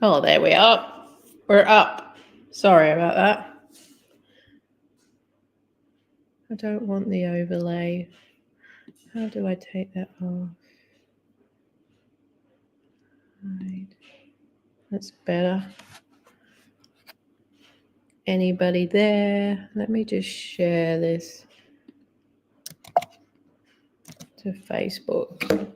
Oh, there we are. We're up. Sorry about that. I don't want the overlay. How do I take that off? Right. That's better. Anybody there? Let me just share this to Facebook.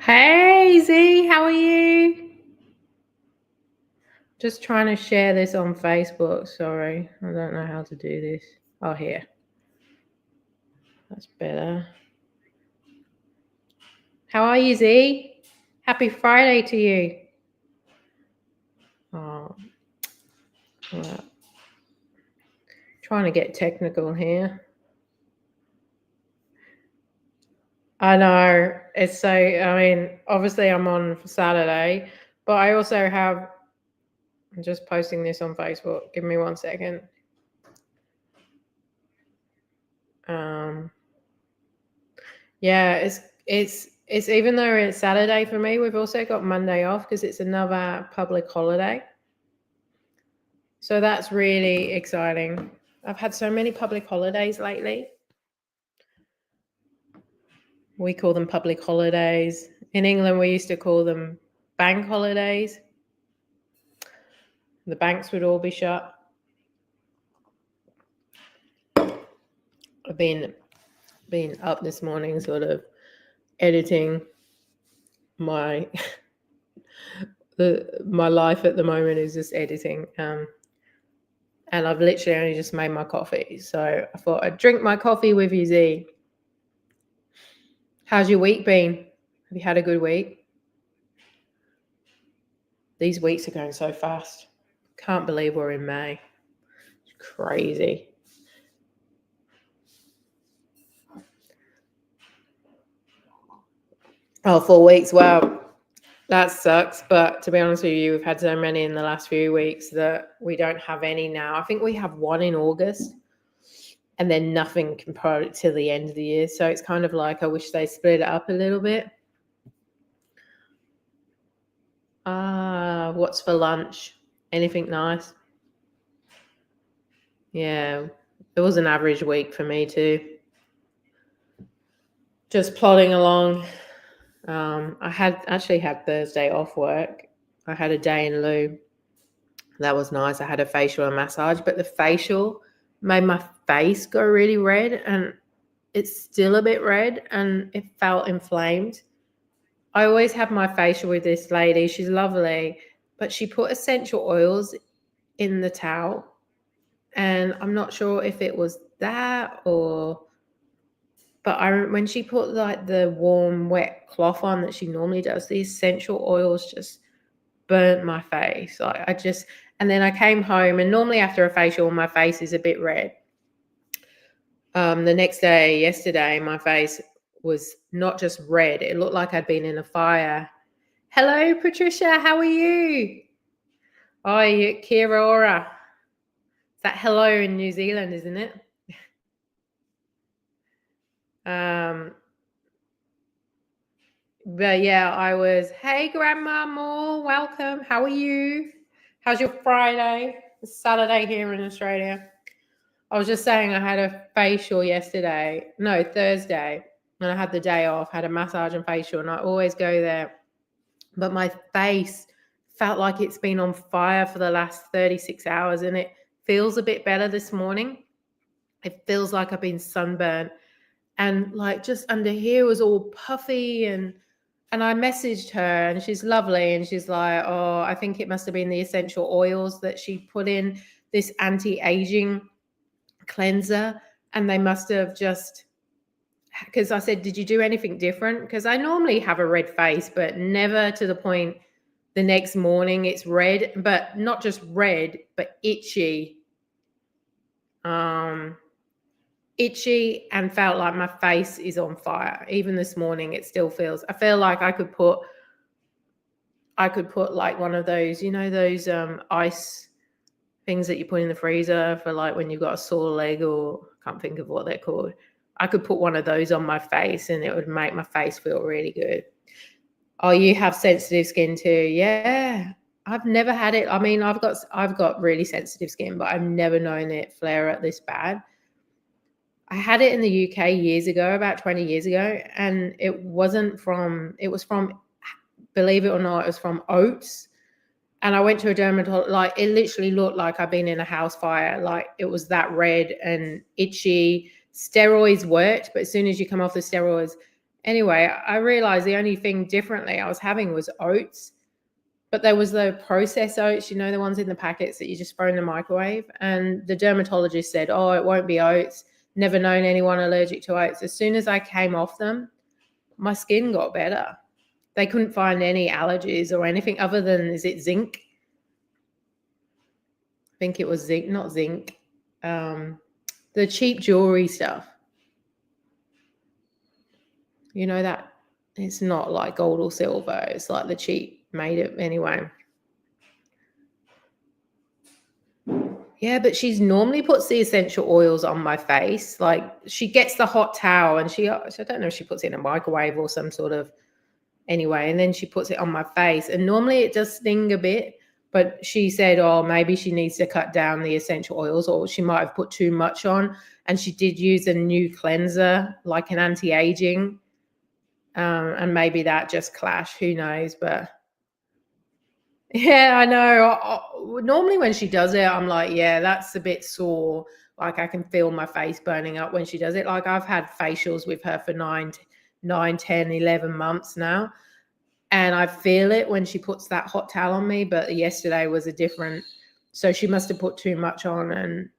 Hey Z, how are you? Just trying to share this on Facebook. Sorry, I don't know how to do this. Oh, here. That's better. How are you, Z? Happy Friday to you. Oh, well, trying to get technical here. I know. It's so, I mean, obviously I'm on for Saturday, but I also have, I'm just posting this on Facebook. Give me 1 second. Yeah, it's even though it's Saturday for me, we've also got Monday off because it's another public holiday. So that's really exciting. I've had so many public holidays lately. We call them public holidays. In England, we used to call them bank holidays. The banks would all be shut. I've been up this morning sort of editing my my life at the moment is just editing. And I've literally only just made my coffee. So I thought I'd drink my coffee with you, Z. How's your week been? Have you had a good week? These weeks are going so fast. Can't believe we're in May. It's crazy. Oh, 4 weeks. Wow. That sucks. But to be honest with you, we've had so many in the last few weeks that we don't have any now. I think we have one in August and then nothing compared to the end of the year. So it's kind of like I wish they split it up a little bit. What's for lunch? Anything nice? Yeah, it was an average week for me too. Just plodding along. I actually had Thursday off work. I had a day in lieu. That was nice. I had a facial and massage, but the facial made my face go really red and it's still a bit red and it felt inflamed. I always have my facial with this lady. She's lovely, but she put essential oils in the towel. And I'm not sure if it was that or, but when she put like the warm, wet cloth on that she normally does, the essential oils just burnt my face. And then I came home and normally after a facial, my face is a bit red. The next day, yesterday, my face was not just red, it looked like I'd been in a fire. Hello, Patricia, how are you? Oh, Kira Ora. Is that hello in New Zealand, isn't it? But yeah, I was, hey, Grandma Moore, welcome. How are you? How's your Friday? It's Saturday here in Australia. I was just saying I had a facial Thursday, and I had the day off, had a massage and facial, and I always go there. But my face felt like it's been on fire for the last 36 hours, and it feels a bit better this morning. It feels like I've been sunburned. And like just under here was all puffy and I messaged her and she's lovely and she's like, oh, I think it must have been the essential oils that she put in this anti-aging cleanser and they must have just because I said, did you do anything different? Because I normally have a red face, but never to the point the next morning it's red, but not just red, but itchy. Itchy and felt like my face is on fire. Even this morning, it still feels, I feel like I could put like one of those, those ice things that you put in the freezer for like when you've got a sore leg, or I can't think of what they're called. I could put one of those on my face and it would make my face feel really good. Oh, you have sensitive skin too? Yeah. I've never had it. I mean, I've got really sensitive skin, but I've never known it flare up this bad. I had it in the UK years ago, about 20 years ago, and it was from, believe it or not, it was from oats. And I went to a dermatologist, like it literally looked like I'd been in a house fire. Like it was that red and itchy. Steroids worked, but as soon as you come off the steroids, anyway, I realized the only thing differently I was having was oats. But there was the processed oats, the ones in the packets that you just throw in the microwave. And the dermatologist said, oh, it won't be oats. Never known anyone allergic to oats. As soon as I came off them, my skin got better. They couldn't find any allergies or anything other than, is it zinc? I think it was zinc, not zinc. The cheap jewelry stuff. That it's not like gold or silver. It's like the cheap made it anyway. Yeah, but she's normally puts the essential oils on my face. Like she gets the hot towel and I don't know if she puts it in a microwave or some sort of, anyway, and then she puts it on my face. And normally it does sting a bit, but she said, oh, maybe she needs to cut down the essential oils, or she might have put too much on. And she did use a new cleanser, like an anti-aging. And maybe that just clashed, who knows, but yeah, I know. Normally when she does it, I'm like, yeah, that's a bit sore. Like I can feel my face burning up when she does it. Like I've had facials with her for 9, 10, 11 months now. And I feel it when she puts that hot towel on me. But yesterday was a different, so she must have put too much on.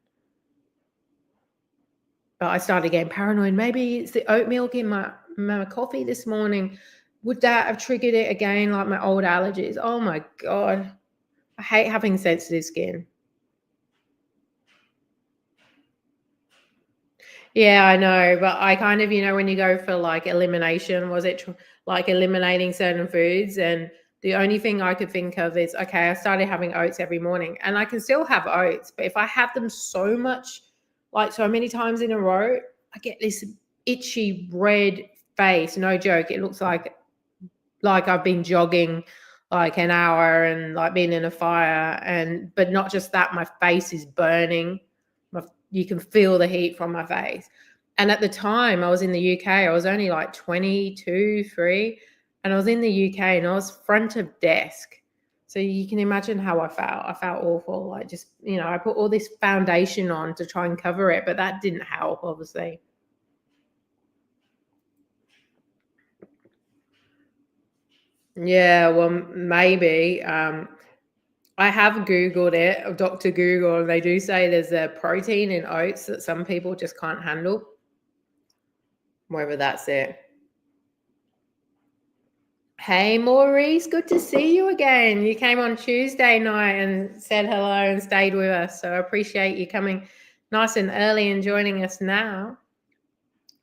But I started getting paranoid. Maybe it's the oat milk in my coffee this morning. Would that have triggered it again, like my old allergies? Oh my God. I hate having sensitive skin. Yeah, I know. But I kind of, when you go for like elimination, was it like eliminating certain foods? And the only thing I could think of is, okay, I started having oats every morning and I can still have oats. But if I have them so much, like so many times in a row, I get this itchy red face. No joke. It looks like I've been jogging like an hour and like being in a fire, but not just that, my face is burning. You can feel the heat from my face. And at the time I was in the UK, I was only like 22, 3, and I was in the UK and I was front of desk. So you can imagine how I felt. I felt awful. Like just, I put all this foundation on to try and cover it, but that didn't help, obviously. Yeah, well, maybe. I have Googled it, Dr. Google, and they do say there's a protein in oats that some people just can't handle. Whether that's it. Hey, Maurice, good to see you again. You came on Tuesday night and said hello and stayed with us. So I appreciate you coming nice and early and joining us now.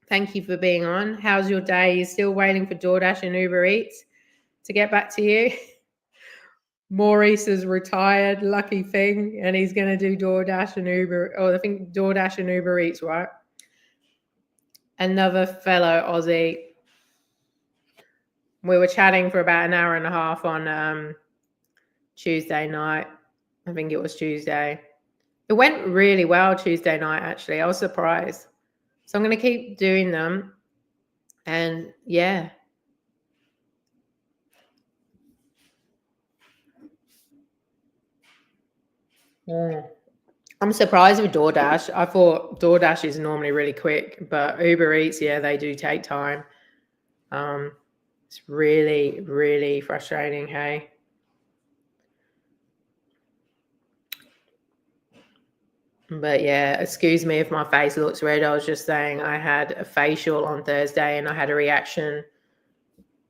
Thank you for being on. How's your day? You're still waiting for DoorDash and Uber Eats to get back to you? Maurice is retired, lucky thing, and he's going to do DoorDash and Uber, or I think DoorDash and Uber Eats, right? Another fellow Aussie. We were chatting for about an hour and a half on Tuesday night. I think it was Tuesday. It went really well Tuesday night, actually. I was surprised. So I'm going to keep doing them. And yeah. I'm surprised with DoorDash. I thought DoorDash is normally really quick, but Uber Eats, yeah, they do take time. It's really, really frustrating, hey? But yeah, excuse me if my face looks red. I was just saying I had a facial on Thursday and I had a reaction.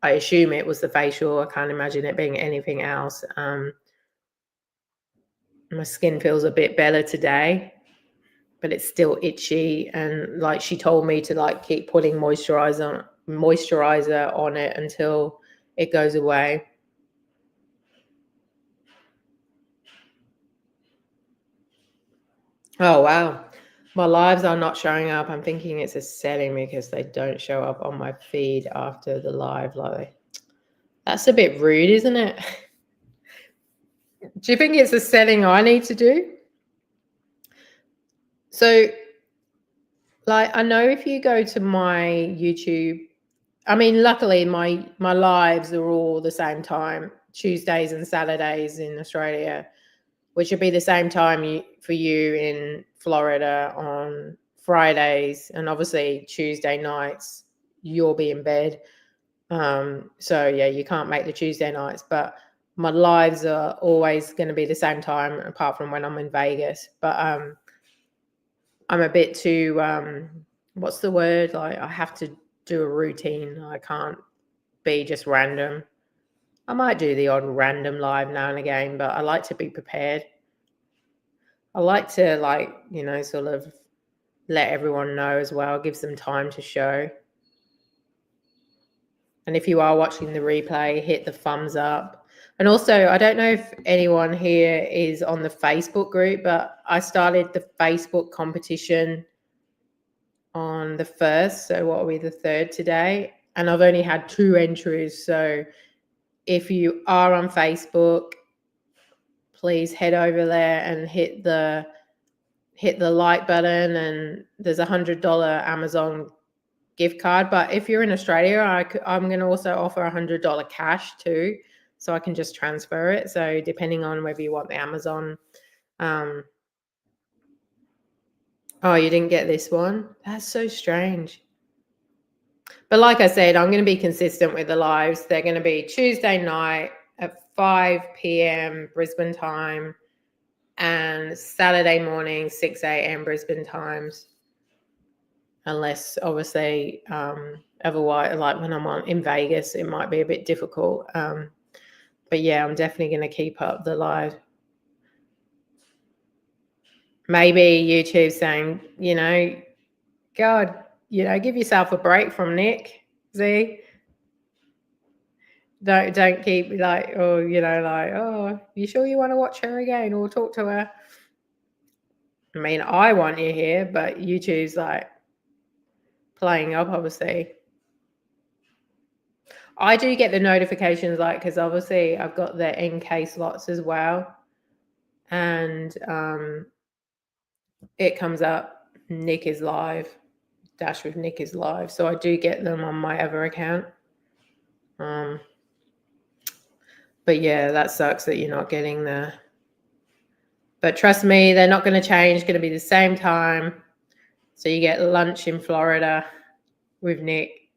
I assume it was the facial. I can't imagine it being anything else. My skin feels a bit better today, but it's still itchy. And like she told me to like keep putting moisturizer on it until it goes away. Oh wow. My lives are not showing up. I'm thinking it's a setting because they don't show up on my feed after the live. Like, that's a bit rude, isn't it? Do you think it's a setting I need to do? So, like, I know if you go to my YouTube, I mean, luckily my lives are all the same time, Tuesdays and Saturdays in Australia, which would be the same time for you in Florida on Fridays, and obviously Tuesday nights you'll be in bed. So yeah, you can't make the Tuesday nights, but my lives are always going to be the same time, apart from when I'm in Vegas. But I'm a bit too what's the word? Like, I have to do a routine. I can't be just random. I might do the odd random live now and again, but I like to be prepared. I like to, like, sort of let everyone know as well, gives them time to show. And if you are watching the replay, hit the thumbs up. And also, I don't know if anyone here is on the Facebook group, but I started the Facebook competition on the 1st. So what are we, the 3rd today? And I've only had 2 entries. So if you are on Facebook, please head over there and hit the like button, and there's $100 Amazon gift card. But if you're in Australia, I'm going to also offer $100 cash too, so I can just transfer it. So depending on whether you want the Amazon. Oh, you didn't get this one? That's so strange. But like I said, I'm going to be consistent with the lives. They're going to be Tuesday night at 5 p.m. Brisbane time, and Saturday morning 6 a.m. Brisbane times. Unless obviously otherwise, like when I'm in Vegas, it might be a bit difficult. But yeah, I'm definitely going to keep up the live. Maybe YouTube saying, God, give yourself a break from Nick. Z. Don't keep like, oh, like, oh, you sure you want to watch her again or talk to her? I mean, I want you here, but YouTube's like playing up, obviously. I do get the notifications, like, because obviously I've got the NK slots as well, and it comes up, Nick is live, Dash with Nick is live, so I do get them on my other account. But yeah, that sucks that you're not getting the. But trust me, they're not going to change. It's going to be the same time. So you get lunch in Florida with Nick.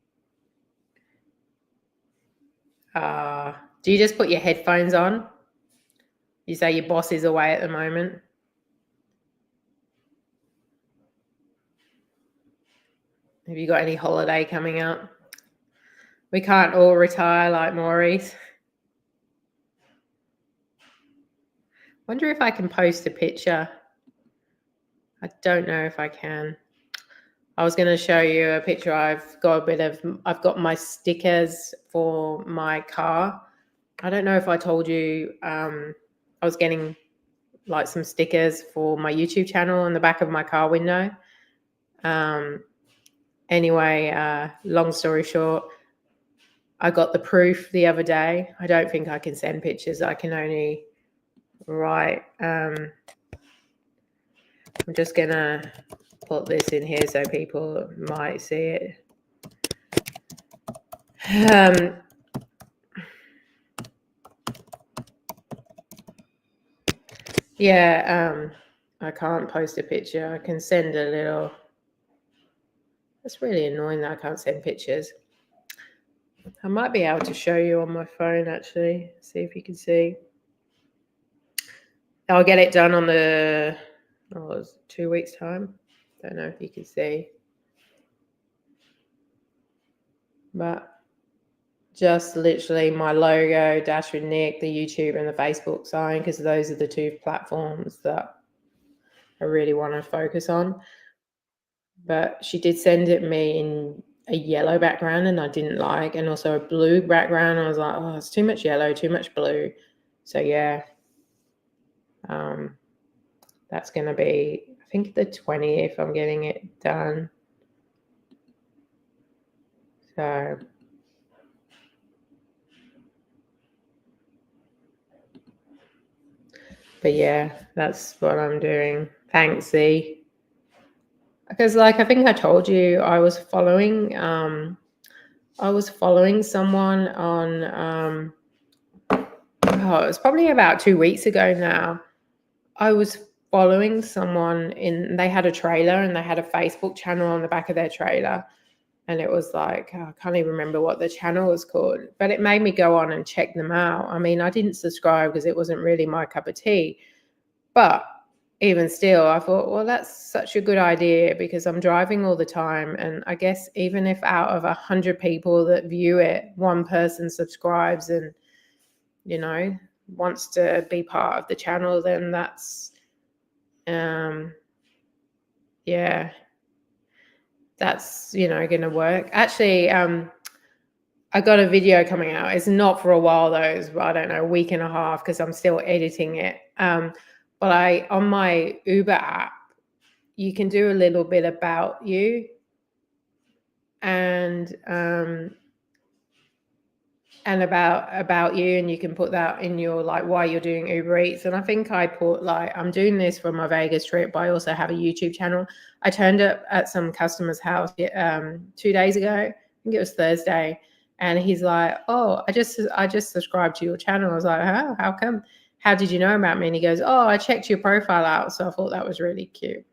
Do you just put your headphones on? You say your boss is away at the moment. Have you got any holiday coming up? We can't all retire like Maurice. Wonder if I can post a picture. I don't know if I can. I was going to show you a picture. I've got my stickers for my car. I don't know if I told you I was getting like some stickers for my YouTube channel on the back of my car window. Anyway, long story short, I got the proof the other day. I don't think I can send pictures. I can only write. I'm just going to put this in here so people might see it. Yeah, I can't post a picture. I can send a little. That's really annoying that I can't send pictures. I might be able to show you on my phone, actually. See if you can see. I'll get it done on the Oh, it was 2 weeks time. Don't know if you can see, but just literally my logo, Dash with Nick, the YouTube and the Facebook sign, because those are the two platforms that I really want to focus on. But she did send it me in a yellow background, and I didn't like, and also a blue background. I was like, oh, it's too much yellow, too much blue. So yeah, that's going to be, I think, the 20th I'm getting it done. So but yeah, that's what I'm doing. Thanks, Z. Because like I think I told you, I was following someone on it was probably about 2 weeks ago now. I was following someone they had a trailer and they had a Facebook channel on the back of their trailer. And it was like, I can't even remember what the channel was called, but it made me go on and check them out. I mean, I didn't subscribe because it wasn't really my cup of tea. But even still, I thought, well, that's such a good idea because I'm driving all the time. And I guess even if out of 100 people that view it, one person subscribes and, wants to be part of the channel, then that's, yeah, that's, going to work. Actually, I got a video coming out. It's not for a while though. It's, I don't know, a week and a half because I'm still editing it. But on my Uber app, you can do a little bit about you and about you, and you can put that in your like why you're doing Uber Eats. And I think I put like, I'm doing this for my Vegas trip, but I also have a YouTube channel. I turned up at some customer's house 2 days ago. I think it was Thursday. And he's like, oh, I just subscribed to your channel. I was like, how come? How did you know about me? And he goes, oh, I checked your profile out. So I thought that was really cute.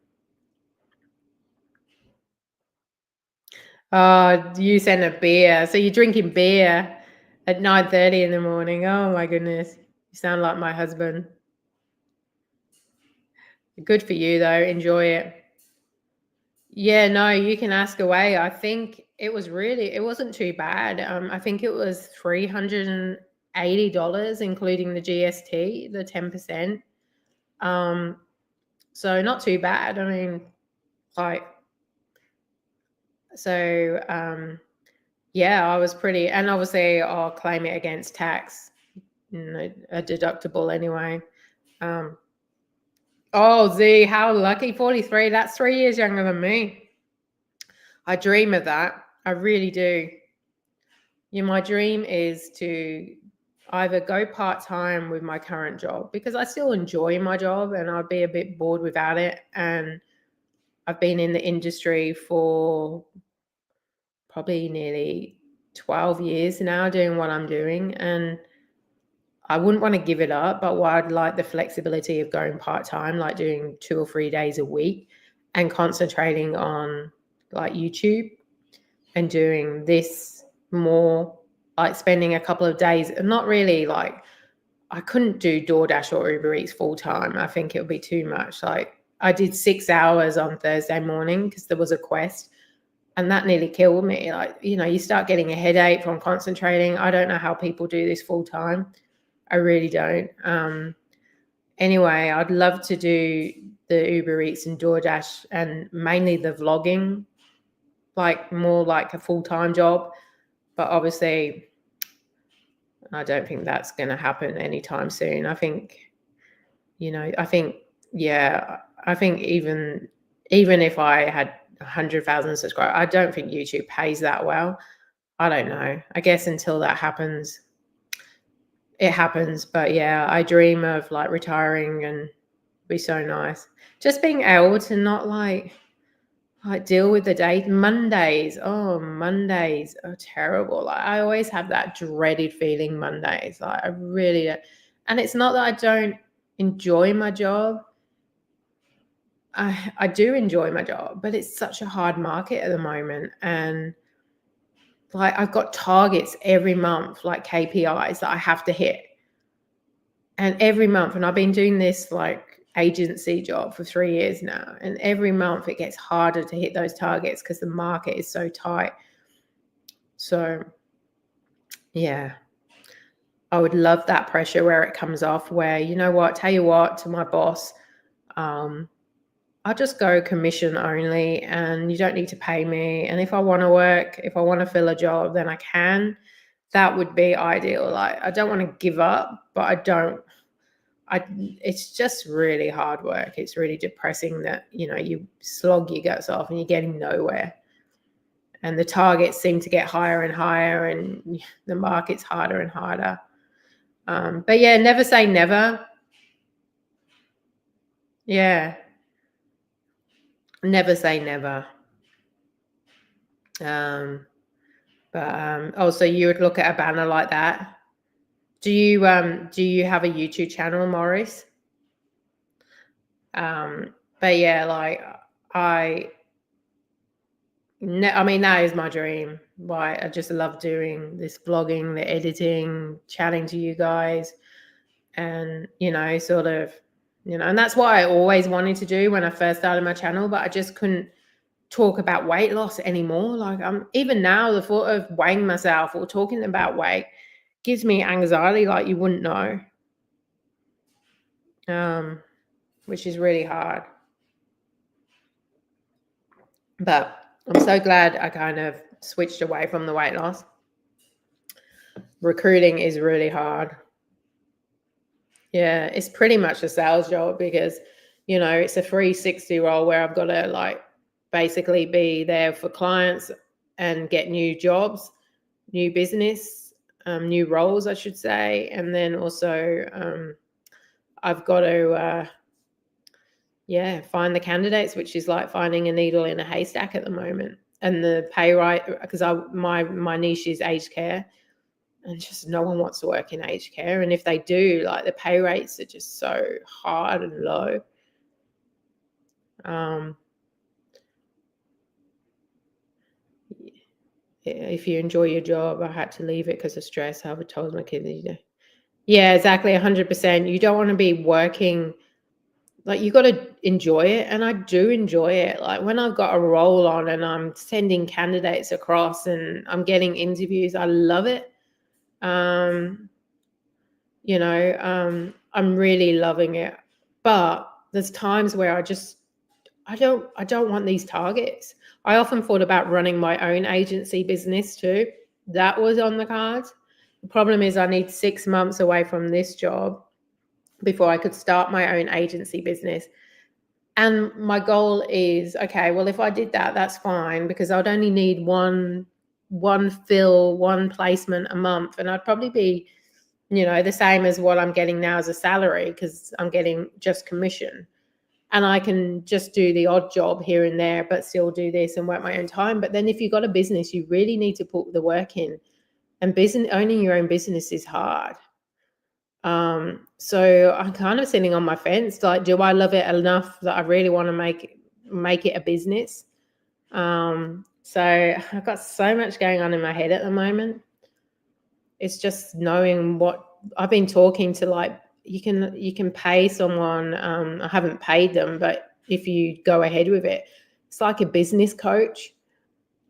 Oh, you sent a beer. So you're drinking beer at 9:30 in the morning. Oh my goodness. You sound like my husband. Good for you though. Enjoy it. Yeah, no, you can ask away. I think it wasn't too bad. I think it was $380, including the GST, the 10%. So not too bad. I mean, like, so yeah, I was pretty, and obviously I'll claim it against tax, a deductible anyway. Oh, Z, how lucky, 43. That's 3 years younger than me. I dream of that. I really do. My dream is to either go part-time with my current job because I still enjoy my job and I'd be a bit bored without it. And I've been in the industry for probably nearly 12 years now doing what I'm doing. And I wouldn't want to give it up, but what I'd like the flexibility of going part-time, like doing 2 or 3 days a week and concentrating on like YouTube and doing this more, like spending a couple of days, and not really like, I couldn't do DoorDash or Uber Eats full time. I think it would be too much. Like I did 6 hours on Thursday morning because there was a quest and that nearly killed me. Like, you start getting a headache from concentrating. I don't know how people do this full time. I really don't. Anyway, I'd love to do the Uber Eats and DoorDash and mainly the vlogging, like more like a full-time job. But obviously, I don't think that's going to happen anytime soon. I think, I think even if I had 100,000 subscribers, I don't think YouTube pays that well. I don't know. I guess until that happens, it happens. But yeah, I dream of like retiring and be so nice. Just being able to not like deal with the day. Mondays are terrible. Like I always have that dreaded feeling Mondays. Like I really don't. And it's not that I don't enjoy my job. I do enjoy my job, but it's such a hard market at the moment. And like I've got targets every month, like KPIs that I have to hit. And every month, and I've been doing this like agency job for 3 years now, and every month it gets harder to hit those targets because the market is so tight. So yeah, I would love that pressure where it comes off, where, you know what, tell you what, to my boss, I'll just go commission only and you don't need to pay me. And if I want to work, if I want to fill a job, then I can. That would be ideal. Like, I don't want to give up, but it's just really hard work. It's really depressing that, you slog your guts off and you're getting nowhere. And the targets seem to get higher and higher and the market's harder and harder. But yeah, never say never. Yeah. Never say never. So you would look at a banner like that. Do you have a YouTube channel, Maurice? But yeah, like I mean, that is my dream. Right? I just love doing this vlogging, the editing, chatting to you guys, and sort of, and that's what I always wanted to do when I first started my channel, but I just couldn't talk about weight loss anymore. Like, even now, the thought of weighing myself or talking about weight gives me anxiety like you wouldn't know, which is really hard. But I'm so glad I kind of switched away from the weight loss. Recruiting is really hard. Yeah, it's pretty much a sales job because, it's a 360 role where I've got to like basically be there for clients and get new jobs, new business, new roles, I should say. And then also I've got to, find the candidates, which is like finding a needle in a haystack at the moment. And the pay rate, because my niche is aged care, and just no one wants to work in aged care. And if they do, like, the pay rates are just so hard and low. If you enjoy your job, I had to leave it because of stress. I would told my kids, yeah, exactly, 100%. You don't want to be working. Like, you got to enjoy it, and I do enjoy it. Like, when I've got a role on and I'm sending candidates across and I'm getting interviews, I love it. I'm really loving it. But there's times where I don't want these targets. I often thought about running my own agency business too. That was on the cards. The problem is I need 6 months away from this job before I could start my own agency business. And my goal is, okay, well, if I did that, that's fine, because I'd only need one placement a month, and I'd probably be, the same as what I'm getting now as a salary, because I'm getting just commission. And I can just do the odd job here and there, but still do this and work my own time. But then if you've got a business, you really need to put the work in. And owning your own business is hard. So I'm kind of sitting on my fence. Like, do I love it enough that I really want to make it a business? So I've got so much going on in my head at the moment. It's just knowing what I've been talking to, like, you can pay someone. I haven't paid them, but if you go ahead with it, it's like a business coach,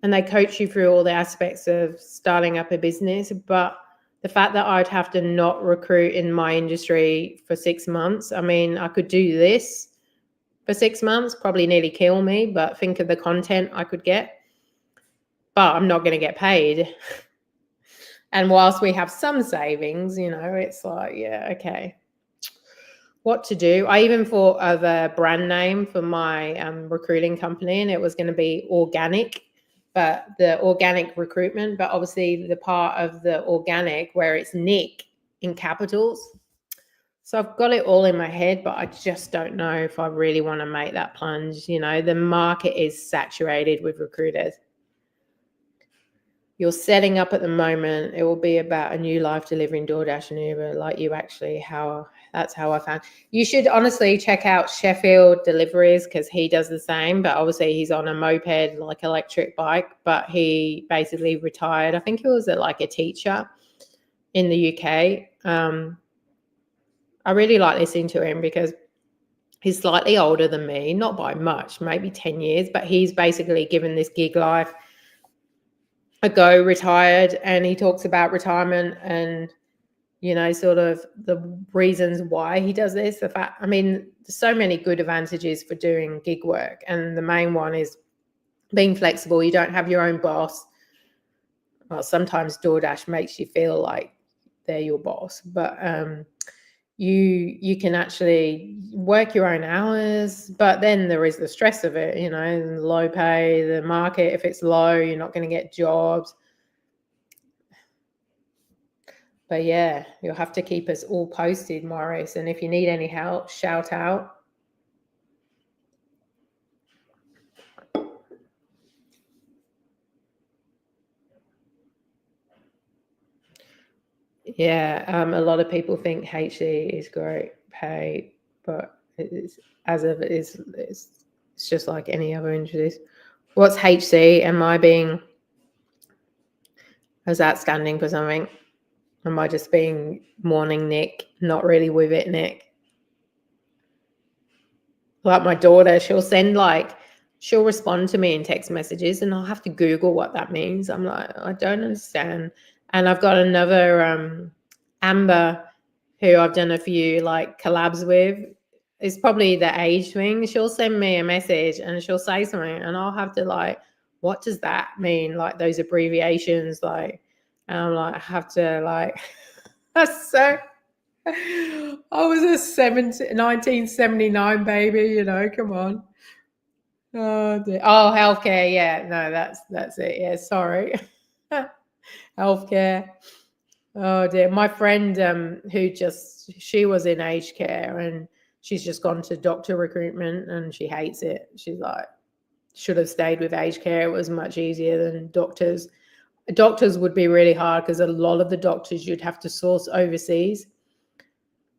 and they coach you through all the aspects of starting up a business. But the fact that I'd have to not recruit in my industry for 6 months, I mean, I could do this for 6 months, probably nearly kill me, but think of the content I could get. But I'm not going to get paid. And whilst we have some savings, it's like, yeah, okay, what to do. I even thought of a brand name for my recruiting company, and it was going to be organic, but the organic recruitment, but obviously the part of the organic where it's Nick in capitals. So I've got it all in my head, but I just don't know if I really want to make that plunge. The market is saturated with recruiters. You're setting up at the moment, it will be about a new life delivering DoorDash and Uber, like you actually, that's how I found. You should honestly check out Sheffield Deliveries, because he does the same, but obviously he's on a moped, like electric bike, but he basically retired. I think he was like a teacher in the UK. I really like listening to him because He's slightly older than me, not by much, maybe 10 years, but he's basically given this gig life a go, retired, and he talks about retirement and, sort of the reasons why he does this. The fact, I mean, there's so many good advantages for doing gig work, and the main one is being flexible. You don't have your own boss. Well, sometimes DoorDash makes you feel like they're your boss, but you can actually work your own hours, but then there is the stress of it, low pay, the market, if it's low, you're not going to get jobs. But yeah, you'll have to keep us all posted, Maurice, and if you need any help, shout out. Yeah, a lot of people think HC is great pay, but it's just like any other industries. What's HC? Am I being as outstanding for something? Am I just being morning Nick, not really with it, Nick? Like my daughter, she'll respond to me in text messages and I'll have to Google what that means. I'm like, I don't understand. And I've got another Amber who I've done a few like collabs with. It's probably the age thing. She'll send me a message and she'll say something and I'll have to like, what does that mean? Like those abbreviations, like, and I'm like, I have to like, that's so, I was a 1979 baby, come on. Oh, dear. Oh, healthcare. Yeah, no, that's it. Yeah, sorry. Healthcare. Oh dear. My friend she was in aged care and she's just gone to doctor recruitment and she hates it. She's like, should have stayed with aged care. It was much easier than doctors. Doctors would be really hard because a lot of the doctors you'd have to source overseas.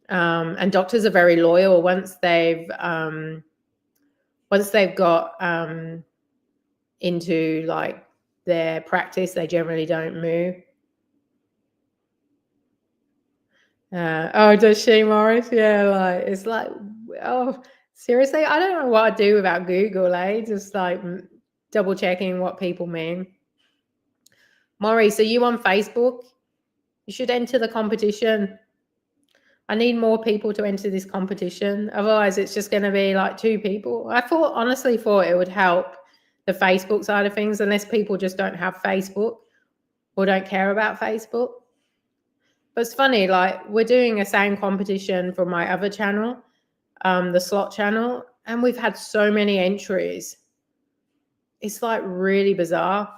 And doctors are very loyal once they've got into like their practice, they generally don't move. Oh, does she, Maurice? Yeah, like it's like, oh, seriously, I don't know what I'd do without Google, just like double checking what people mean. Maurice, are you on Facebook? You should enter the competition. I need more people to enter this competition. Otherwise, it's just going to be like 2 people. I honestly thought it would help the Facebook side of things, unless people just don't have Facebook or don't care about Facebook. But it's funny, like we're doing a same competition for my other channel, the slot channel, and we've had so many entries. It's like really bizarre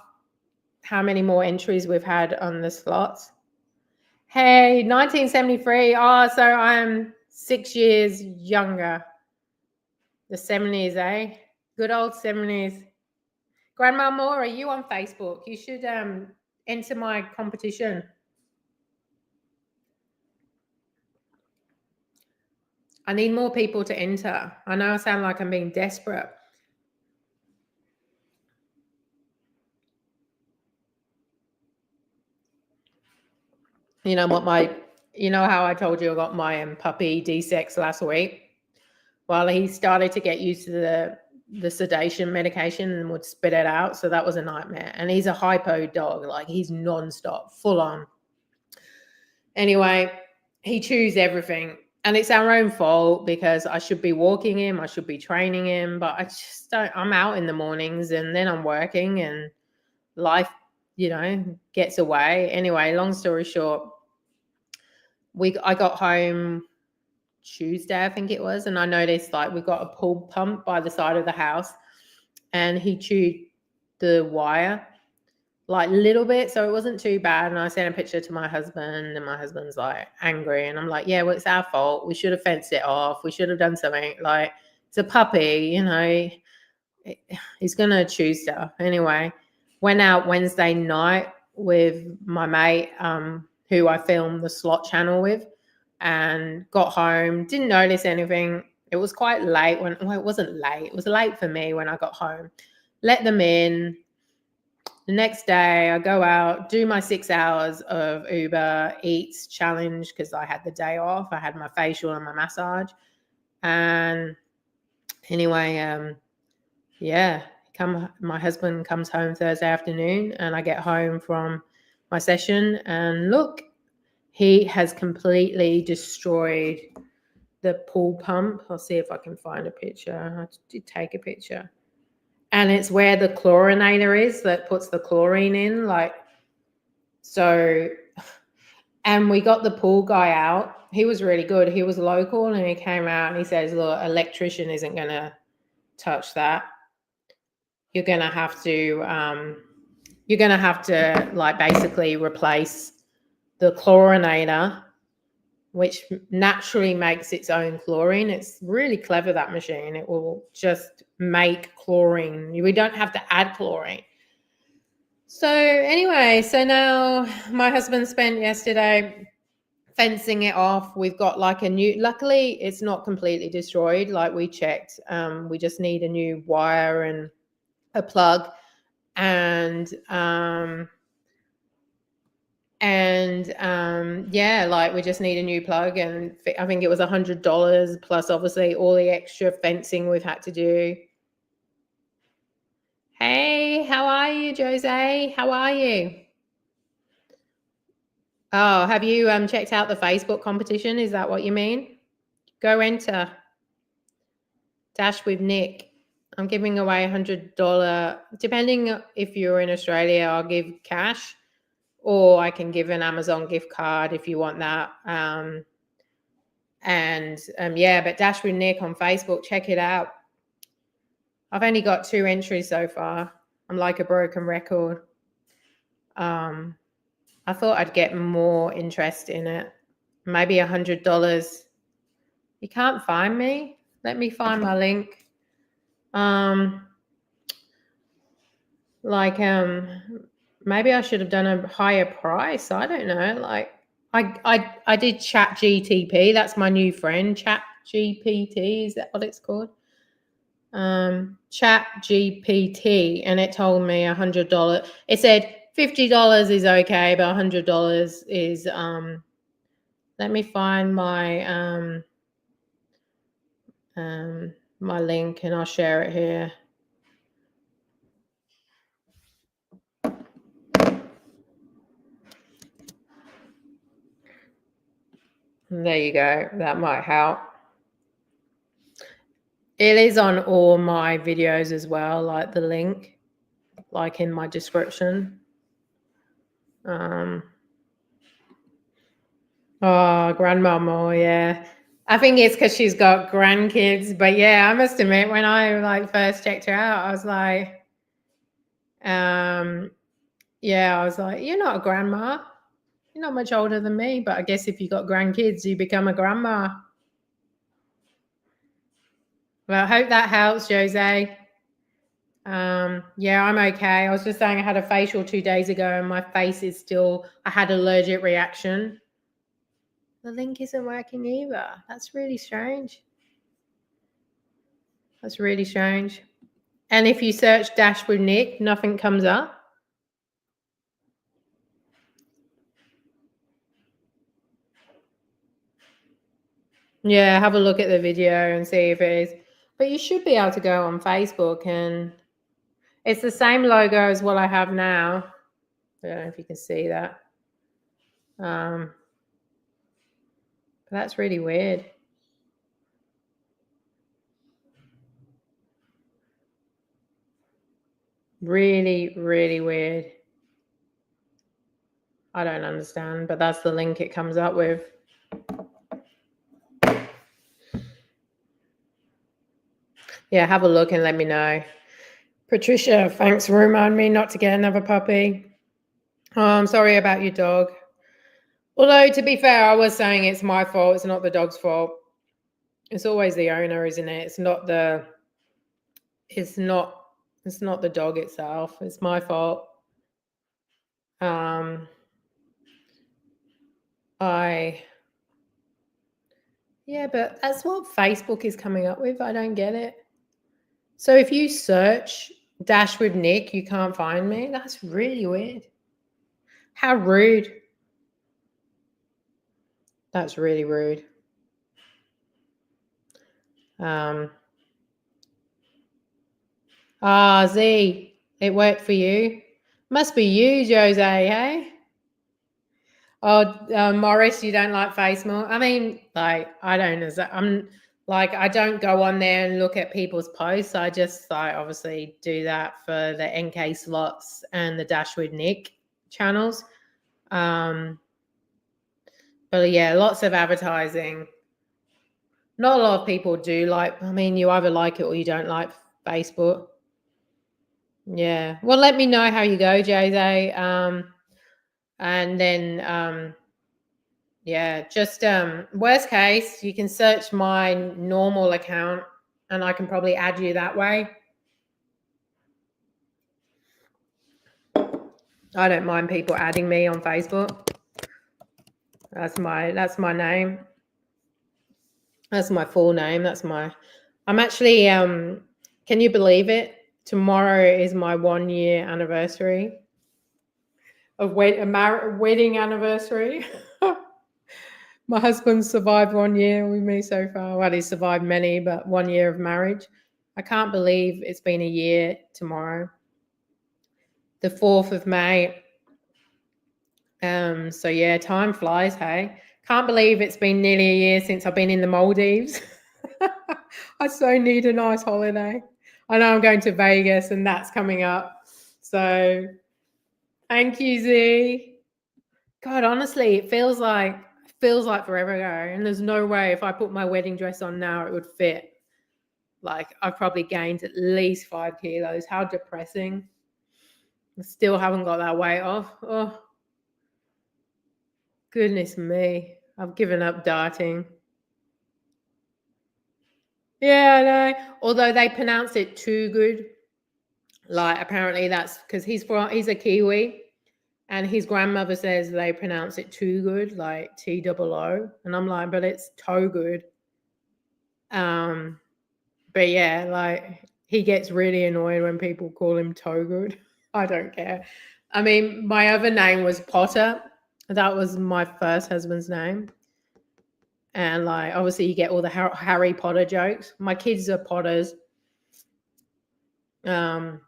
how many more entries we've had on the slots. Hey, 1973. Oh, so I'm 6 years younger. The 70s, eh? Good old 70s. Grandma Moore, are you on Facebook? You should enter my competition. I need more people to enter. I know I sound like I'm being desperate. You know how I told you I got my puppy D-Sex last week? Well, he started to get used to the sedation medication and would spit it out. So that was a nightmare. And he's a hypo dog. Like he's nonstop, full on. Anyway, he chews everything. And it's our own fault because I should be walking him. I should be training him. But I just don't. I'm out in the mornings and then I'm working and life, gets away. Anyway, long story short, I got home Tuesday, I think it was, and I noticed like we've got a pool pump by the side of the house and he chewed the wire like a little bit, so it wasn't too bad. And I sent a picture to my husband and my husband's like angry and I'm like, yeah, well, it's our fault. We should have fenced it off. We should have done something. Like it's a puppy, he's gonna chew stuff. Anyway, went out Wednesday night with my mate who I filmed the slot channel with, and got home, didn't notice anything. It was quite late it wasn't late. It was late for me when I got home. Let them in. The next day I go out, do my 6 hours of Uber Eats challenge because I had the day off. I had my facial and my massage. And Anyway, yeah, my husband comes home Thursday afternoon, and I get home from my session, and look, he has completely destroyed the pool pump. I'll see if I can find a picture. I did take a picture. And it's where the chlorinator is that puts the chlorine in. So, and we got the pool guy out. He was really good. He was local, and he came out and he says, look, electrician isn't going to touch that. You're going to have to like basically replace the chlorinator, which naturally makes its own chlorine. It's really clever, that machine. It will just make chlorine. We don't have to add chlorine. So anyway, so now my husband spent yesterday fencing it off. We've got like a new, luckily it's not completely destroyed. Like we checked, we just need a new wire and a plug. Yeah, like we just need a new plug, and I think it was $100 plus obviously all the extra fencing we've had to do. Hey, how are you, Jose? How are you? Oh, have you checked out the Facebook competition? Is that what you mean? Go enter. Dash with Nick. I'm giving away $100. Depending if you're in Australia, I'll give cash, or I can give an Amazon gift card if you want that. Yeah, but Dash with Nick on Facebook, check it out. I've only got 2 entries so far. I'm like a broken record. I thought I'd get more interest in it. Maybe $100. You can't find me? Let me find my link. Maybe I should have done a higher price. I don't know. Like I did Chat GTP. That's my new friend. Chat GPT, is that what it's called? Chat GPT, and it told me $100. It said $50 is okay, but $100 is let me find my my link and I'll share it here. There you go. That might help. It is on all my videos as well, like the link, like in my description. Oh, grandmama, yeah. I think it's because she's got grandkids. But yeah, I must admit, when I like first checked her out, I was like, yeah, I was like, you're not a grandma. You're not much older than me. But I guess if you got grandkids, you become a grandma. Well, I hope that helps, Jose. Yeah, I'm okay. I was just saying I had a facial 2 days ago and my face is still, I had allergic reaction. The link isn't working either. That's really strange. That's really strange. And if you search Dash with Nick, nothing comes up. Yeah, have a look at the video and see if it is. But you should be able to go on Facebook, and it's the same logo as what I have now. I don't know if you can see that. But that's really weird. Really, really weird. I don't understand, but that's the link it comes up with. Yeah, have a look and let me know. Patricia, thanks for reminding me not to get another puppy. Oh, I'm sorry about your dog. Although, to be fair, I was saying it's my fault. It's not the dog's fault. It's always the owner, isn't it? It's not the dog itself. It's my fault. Yeah, but that's what Facebook is coming up with. I don't get it. So if you search Dash with Nick, you can't find me. That's really weird. How rude. That's really rude. Ah, Z, it worked for you. Must be you, Jose, hey? Oh, Morris, you don't like Facebook? I mean, like, I don't. I'm like, I don't go on there and look at people's posts. I just like obviously do that for the NK slots and the Dash with Nick channels. But yeah, lots of advertising. Not a lot of people do like. I mean, you either like it or you don't like Facebook. Yeah. Well, let me know how you go, Jose. And then yeah, just worst case, you can search my normal account and I can probably add you that way. I don't mind people adding me on Facebook. That's my name. That's my full name. I'm actually can you believe it? Tomorrow is my 1 year anniversary of wedding anniversary. My husband survived 1 year with me so far. Well, he survived many, but 1 year of marriage. I can't believe it's been a year tomorrow. The 4th of May. So yeah, time flies, hey. Can't believe it's been nearly a year since I've been in the Maldives. I so need a nice holiday. I know I'm going to Vegas and that's coming up. So thank you, Z. God, honestly, it feels like forever ago. And there's no way if I put my wedding dress on now, it would fit. Like I've probably gained at least 5 kilos. How depressing. I still haven't got that weight off. Oh, goodness me. I've given up dieting. Yeah, I know. Although they pronounce it too good. Like apparently that's because he's a Kiwi and his grandmother says they pronounce it too good, like TOO. And I'm like, but it's toe good. But yeah, like he gets really annoyed when people call him toe good. I don't care. I mean, my other name was Potter. That was my first husband's name. And like obviously you get all the Harry Potter jokes. My kids are Potters. But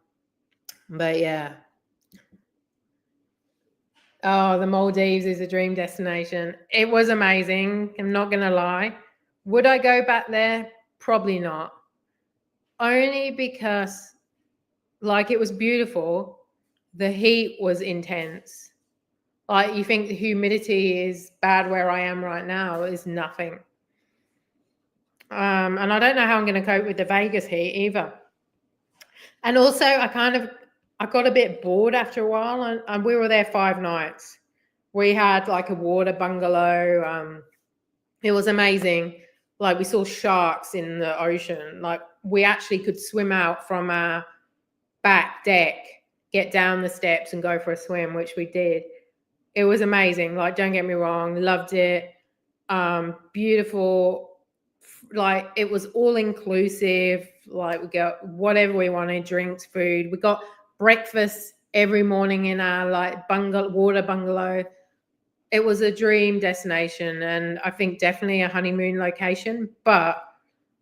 yeah. Oh, the Maldives is a dream destination. It was amazing. I'm not gonna lie. Would I go back there? Probably not. Only because like it was beautiful. The heat was intense. Like you think the humidity is bad where I am right now is nothing. And I don't know how I'm going to cope with the Vegas heat either. And also, I got a bit bored after a while, and we were there 5 nights. We had like a water bungalow. It was amazing. Like we saw sharks in the ocean. Like we actually could swim out from our back deck, get down the steps, and go for a swim, which we did. It was amazing. Like, don't get me wrong, loved it. Beautiful. Like, it was all inclusive. Like, we got whatever we wanted, drinks, food. We got breakfast every morning in our like water bungalow. It was a dream destination, and I think definitely a honeymoon location. But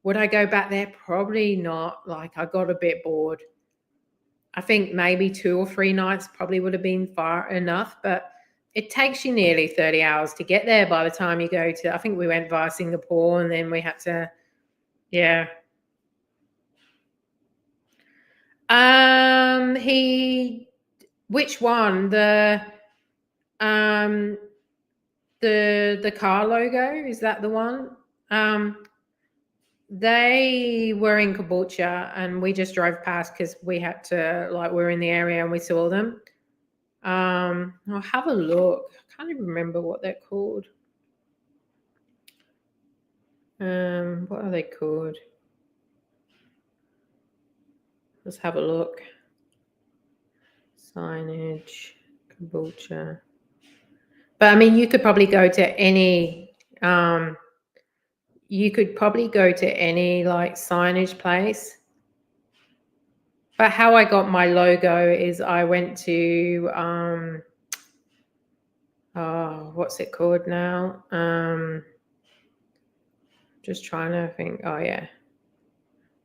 would I go back there? Probably not. Like, I got a bit bored. I think maybe 2 or 3 nights probably would have been far enough, but it takes you nearly 30 hours to get there by the time you go to, I think we went via Singapore and then we had to, yeah. Which one? The car logo, is that the one? They were in Caboolture and we just drove past because we had to, like, we were in the area and we saw them. I'll have a look. I can't even remember what they're called. What are they called? Let's have a look. Signage, Caboolture. But I mean, you could probably go to any. You could probably go to any like signage place. But how I got my logo is I went to what's it called now? Just trying to think. Oh yeah, I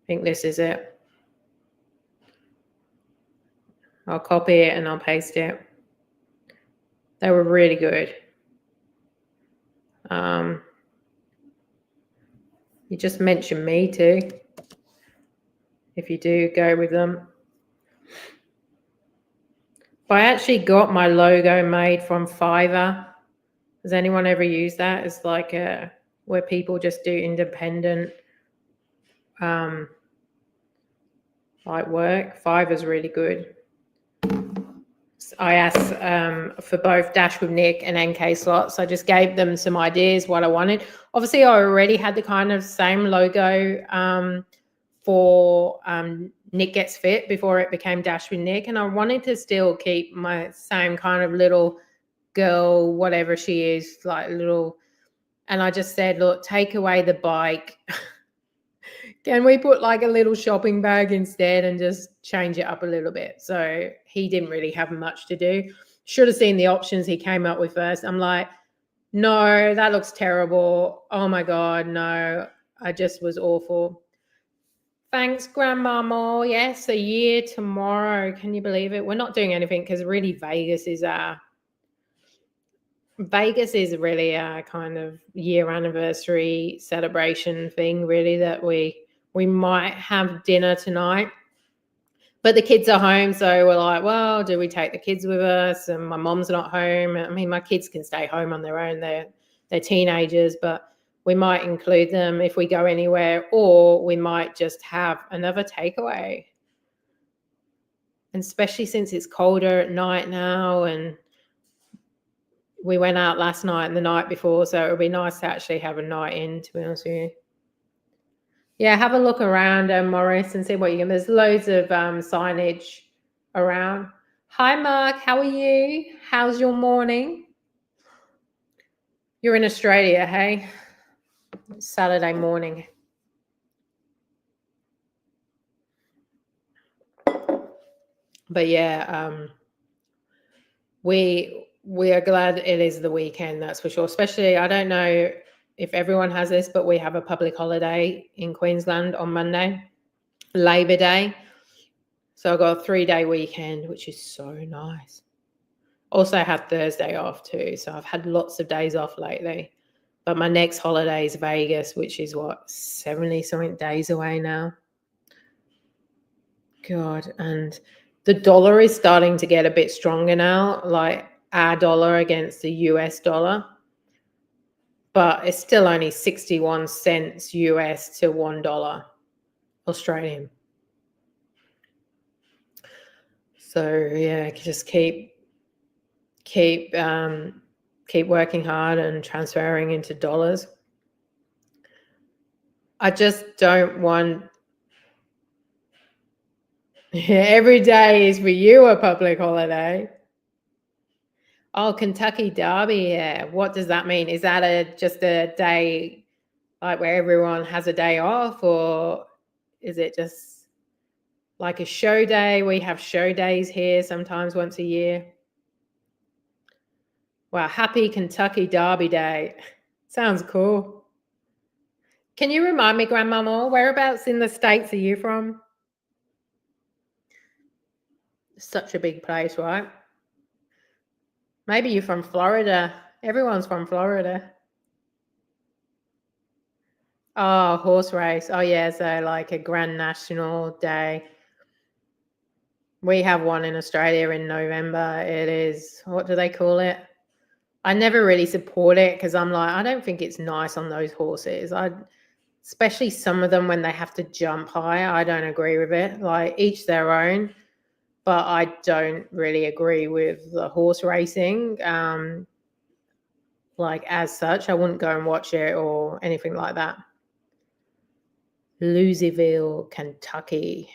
think this is it. I'll copy it and I'll paste it. They were really good. You just mention me too, if you do go with them. But I actually got my logo made from Fiverr. Has anyone ever used that? It's like where people just do independent like work. Fiverr's really good. I asked for both Dash with Nick and NK Slots. I just gave them some ideas what I wanted. Obviously, I already had the kind of same logo for Nick Gets Fit before it became Dash with Nick, and I wanted to still keep my same kind of little girl, whatever she is, like little. And I just said, look, take away the bike. Can we put like a little shopping bag instead and just change it up a little bit? So he didn't really have much to do. Should have seen the options he came up with first. I'm like, no, that looks terrible. Oh my God, no. I just was awful. Thanks, Grandmama. Yes, a year tomorrow. Can you believe it? We're not doing anything because really Vegas is really a kind of year anniversary celebration thing, really, that we might have dinner tonight. But the kids are home, so we're like, well, do we take the kids with us? And my mom's not home. I mean, my kids can stay home on their own. They're teenagers, but we might include them if we go anywhere, or we might just have another takeaway. And especially since it's colder at night now, and we went out last night and the night before, so it would be nice to actually have a night in, to be honest with you. Yeah, have a look around, Morris, and see what you can. There's loads of signage around. Hi, Mark. How are you? How's your morning? You're in Australia, hey? Saturday morning. But yeah, we are glad it is the weekend, that's for sure. Especially, I don't know if everyone has this, but we have a public holiday in Queensland on Monday, Labor Day. So I got a 3-day weekend, which is so nice. Also had Thursday off too. So I've had lots of days off lately. But my next holiday is Vegas, which is 70-something days away now. God, and the dollar is starting to get a bit stronger now, like our dollar against the US dollar. But it's still only 61 cents US to $1 Australian. So yeah, just keep working hard and transferring into dollars. I just don't want every day is for you a public holiday. Oh, Kentucky Derby, yeah. What does that mean? Is that just a day like where everyone has a day off, or is it just like a show day? We have show days here sometimes once a year. Wow, happy Kentucky Derby Day. Sounds cool. Can you remind me, Grandmama, whereabouts in the States are you from? Such a big place, right? Maybe you're from Florida. Everyone's from Florida. Oh, horse race. Oh, yeah. So like a Grand National Day. We have one in Australia in November. It is, what do they call it? I never really support it because I'm like, I don't think it's nice on those horses. Especially some of them when they have to jump high. I don't agree with it. Like each their own. But I don't really agree with the horse racing. Like as such, I wouldn't go and watch it or anything like that. Louisville, Kentucky.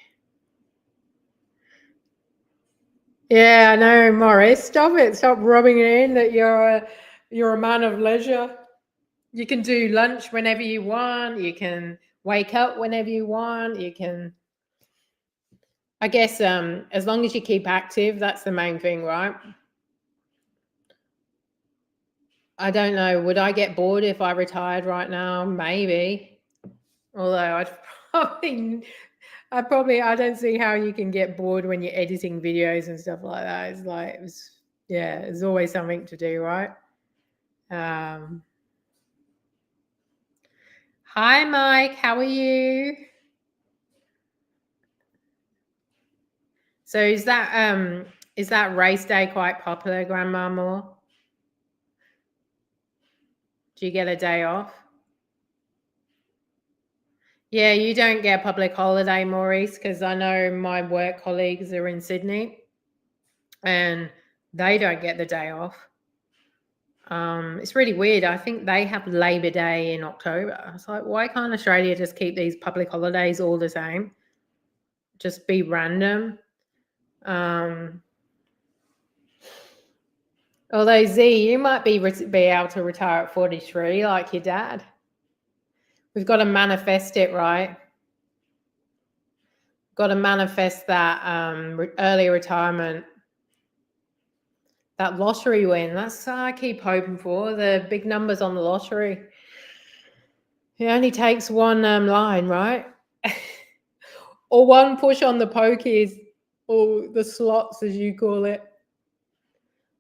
Yeah, I know, Morris. Stop it. Stop rubbing it in that you're a man of leisure. You can do lunch whenever you want. You can wake up whenever you want. You can, I guess, as long as you keep active, that's the main thing, right? I don't know. Would I get bored if I retired right now? Maybe. Although I'd I don't see how you can get bored when you're editing videos and stuff like that. It's like, there's always something to do, right? Hi, Mike. How are you? So is that race day quite popular, Grandma Moore? Do you get a day off? Yeah, you don't get a public holiday, Maurice, because I know my work colleagues are in Sydney and they don't get the day off. It's really weird. I think they have Labor Day in October. It's like, why can't Australia just keep these public holidays all the same? Just be random. Although Z, you might be able to retire at 43 like your dad. We've got to manifest it, right? Got to manifest that early retirement. That lottery win. That's what I keep hoping for. The big numbers on the lottery. It only takes one line, right? Or one push on the pokies, or the slots, as you call it.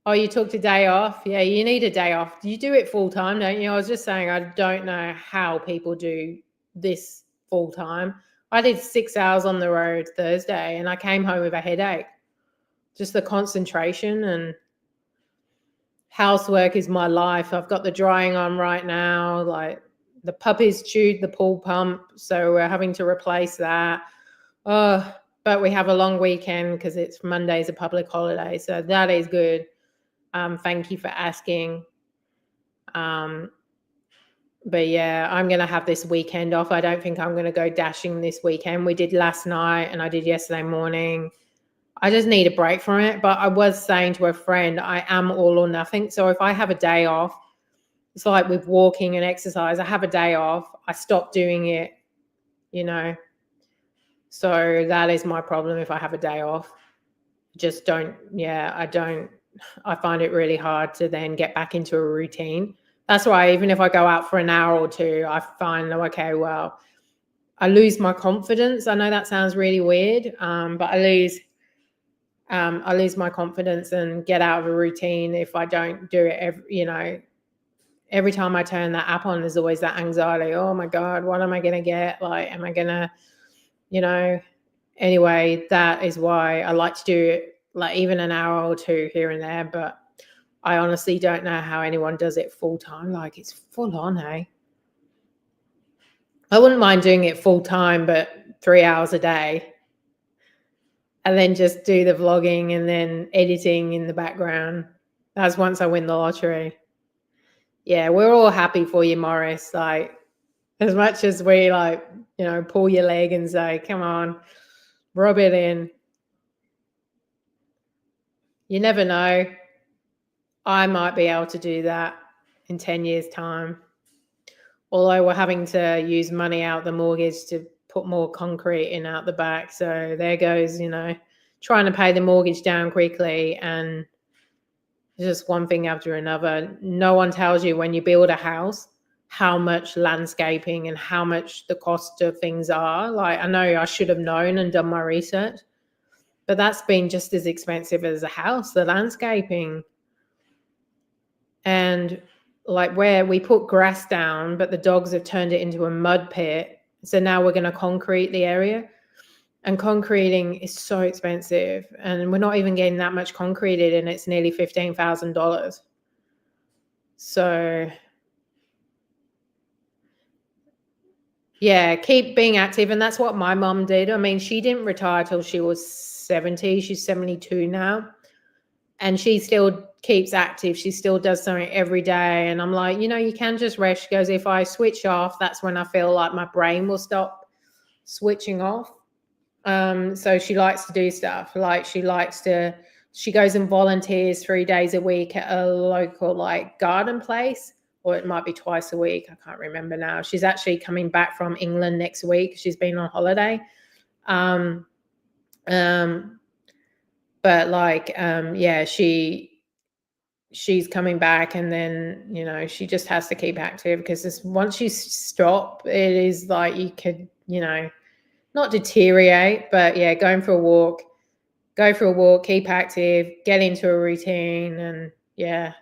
Oh, you took the day off? Yeah, you need a day off. You do it full time, don't you? I was just saying, I don't know how people do this full time. I did 6 hours on the road Thursday and I came home with a headache. Just the concentration, and housework is my life. I've got the drying on right now. Like, the puppy's chewed the pool pump, so we're having to replace that. But we have a long weekend because it's Monday's a public holiday, so that is good. Thank you for asking. But yeah, I'm going to have this weekend off. I don't think I'm going to go dashing this weekend. We did last night and I did yesterday morning. I just need a break from it. But I was saying to a friend, I am all or nothing. So if I have a day off, it's like with walking and exercise. I have a day off, I stop doing it, you know. So that is my problem if I have a day off. Just don't, I find it really hard to then get back into a routine. That's why even if I go out for an hour or two, I find, okay, well, I lose my confidence. I know that sounds really weird, but I lose my confidence and get out of a routine if I don't do it. Every time I turn that app on, there's always that anxiety. Oh my God, what am I going to get? Like, am I going to, anyway, that is why I like to do it, like even an hour or two here and there. But I honestly don't know how anyone does it full time. Like, it's full on, hey? I wouldn't mind doing it full time, but 3 hours a day. And then just do the vlogging and then editing in the background. That's once I win the lottery. Yeah, we're all happy for you, Morris. Like, as much as we pull your leg and say, come on, rub it in. You never know. I might be able to do that in 10 years' time. Although we're having to use money out the mortgage to put more concrete in out the back. So there goes, trying to pay the mortgage down quickly, and just one thing after another. No one tells you when you build a house how much landscaping and how much the cost of things are. Like, I know I should have known and done my research, but that's been just as expensive as a house, the landscaping. And like, where we put grass down, but the dogs have turned it into a mud pit. So now we're going to concrete the area, and concreting is so expensive, and we're not even getting that much concreted, and it's nearly $15,000. So yeah, keep being active. And that's what my mom did. I mean, she didn't retire till she was 70. She's 72 now. And she still keeps active. She still does something every day. And I'm like, you can just rest. She goes, if I switch off, that's when I feel like my brain will stop switching off. So she likes to do stuff. Like, she goes and volunteers 3 days a week at a local garden place, or it might be twice a week. I can't remember now. She's actually coming back from England next week. She's been on holiday. But she's coming back, and then, she just has to keep active, because once you stop, it is like you could, not deteriorate, but yeah, go for a walk, keep active, get into a routine. And yeah,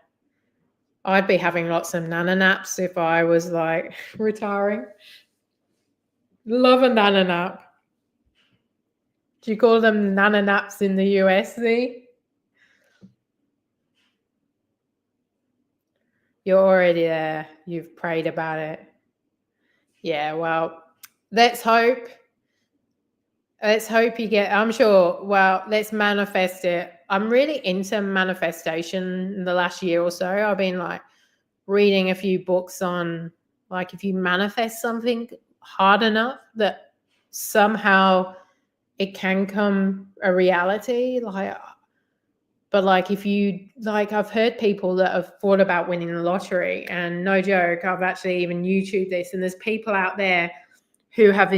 I'd be having lots of nana naps if I was like retiring. Love a nana nap. Do you call them nana naps in the US? You're already there. You've prayed about it. Yeah, well, let's hope. Let's hope you get, I'm sure, well, let's manifest it. I'm really into manifestation in the last year or so. I've been like reading a few books on like if you manifest something hard enough that somehow it can come a reality. But like if you like, I've heard people that have thought about winning the lottery, and no joke, I've actually even YouTube this, and there's people out there who have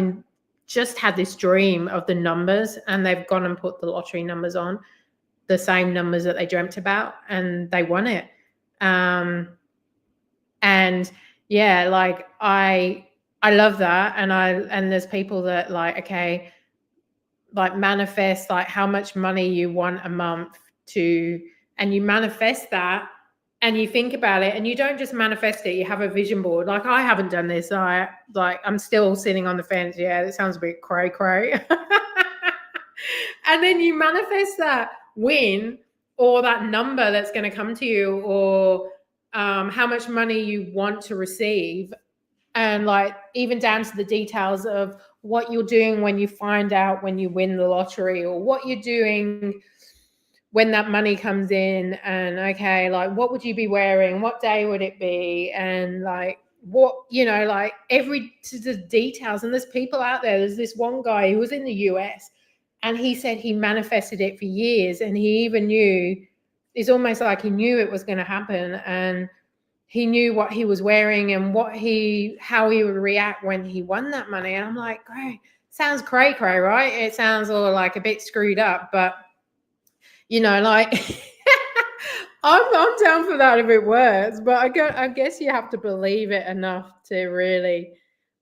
just had this dream of the numbers, and they've gone and put the lottery numbers on, the same numbers that they dreamt about, and they won it. And yeah, like I love that. And there's people that like, okay, like manifest like how much money you want a month to, and you manifest that, and you think about it, and you don't just manifest it, you have a vision board. Like I haven't done this. I'm still sitting on the fence. Yeah, it sounds a bit cray. And then you manifest that win, or that number that's going to come to you, or how much money you want to receive, and like even down to the details of what you're doing when you find out when you win the lottery, or what you're doing when that money comes in. And okay, like what would you be wearing, what day would it be, and like what, like every to the details. And there's people out there, there's this one guy who was in the US, and he said he manifested it for years, and he even knew, it's almost like he knew it was going to happen, and he knew what he was wearing and how he would react when he won that money. And I'm like, great, sounds cray, right? It sounds all like a bit screwed up, but like I'm down for that if it works. But I guess you have to believe it enough to really,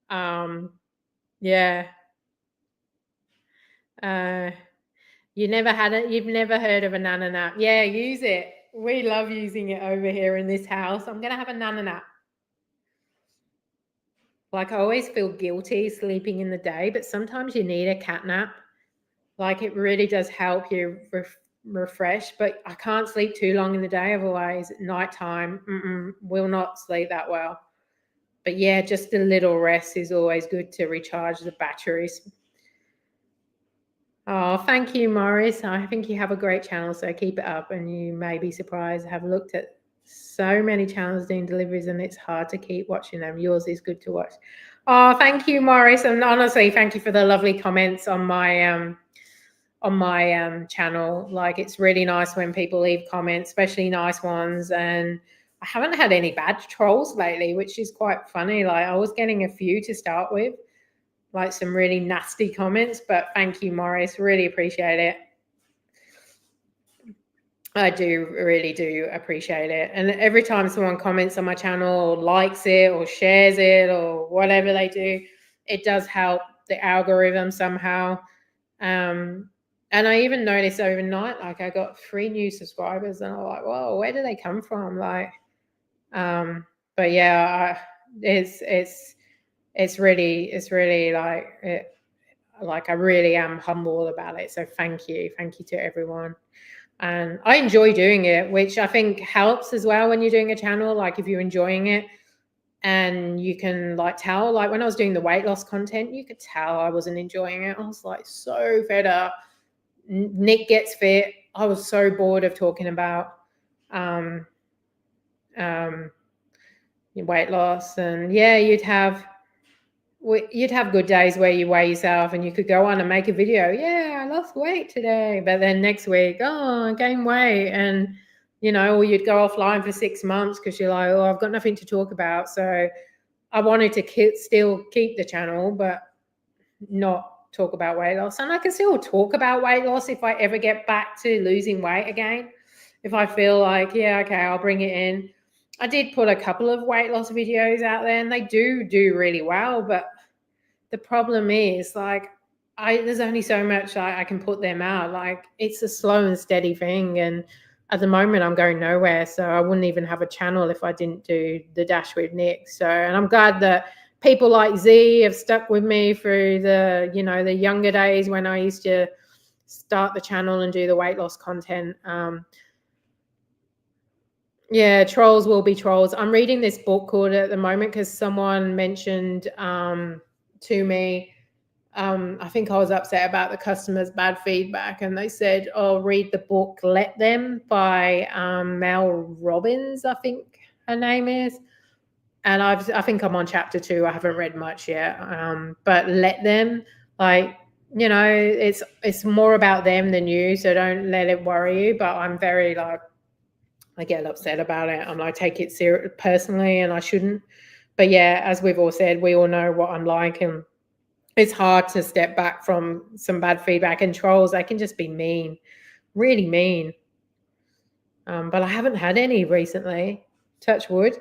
yeah. You've never heard of a nana nap? Yeah, use it. We love using it over here in this house. I'm gonna have a nana nap. Like I always feel guilty sleeping in the day, but sometimes you need a cat nap. Like it really does help you refresh. But I can't sleep too long in the day, otherwise at nighttime will not sleep that well. But yeah, just a little rest is always good to recharge the batteries. Oh, thank you, Morris. I think you have a great channel, so keep it up. And you may be surprised. I have looked at so many channels doing deliveries, and it's hard to keep watching them. Yours is good to watch. Oh, thank you, Morris. And honestly, thank you for the lovely comments on my channel. Like it's really nice when people leave comments, especially nice ones. And I haven't had any bad trolls lately, which is quite funny. Like I was getting a few to start with, like some really nasty comments, but thank you, Morris. Really appreciate it. I really do appreciate it. And every time someone comments on my channel or likes it or shares it or whatever they do, it does help the algorithm somehow. And I even noticed overnight, like I got 3 new subscribers, and I'm like, whoa, where do they come from? Like, but yeah, it's really like I really am humble about it. So thank you to everyone. And I enjoy doing it, which I think helps as well when you're doing a channel. Like if you're enjoying it, and you can like tell, like when I was doing the weight loss content, you could tell I wasn't enjoying it. I was like so fed up. Nick Gets Fit, I was so bored of talking about weight loss. And yeah, you'd have good days where you weigh yourself and you could go on and make a video. Yeah, I lost weight today. But then next week, oh, I gained weight. And, or you'd go offline for 6 months because you're like, oh, I've got nothing to talk about. So I wanted to still keep the channel, but not talk about weight loss. And I can still talk about weight loss if I ever get back to losing weight again. If I feel like, yeah, okay, I'll bring it in. I did put a couple of weight loss videos out there, and they do really well. But the problem is, like, there's only so much I can put them out. Like, it's a slow and steady thing, and at the moment I'm going nowhere, so I wouldn't even have a channel if I didn't do the Dash with Nick. So, and I'm glad that people like Z have stuck with me through the, the younger days when I used to start the channel and do the weight loss content. Yeah, trolls will be trolls. I'm reading this book called at the moment because someone mentioned to me, I think I was upset about the customers' bad feedback, and they said, "Oh, read the book Let Them" by Mel Robbins, I think her name is. And I think I'm on chapter 2. I haven't read much yet. But Let Them, like, it's more about them than you, so don't let it worry you. But I'm very like, I get upset about it. I'm like, take it serious personally, and I shouldn't. But yeah, as we've all said, we all know what I'm like, and it's hard to step back from some bad feedback. And trolls, they can just be mean, really mean. But I haven't had any recently. Touch wood.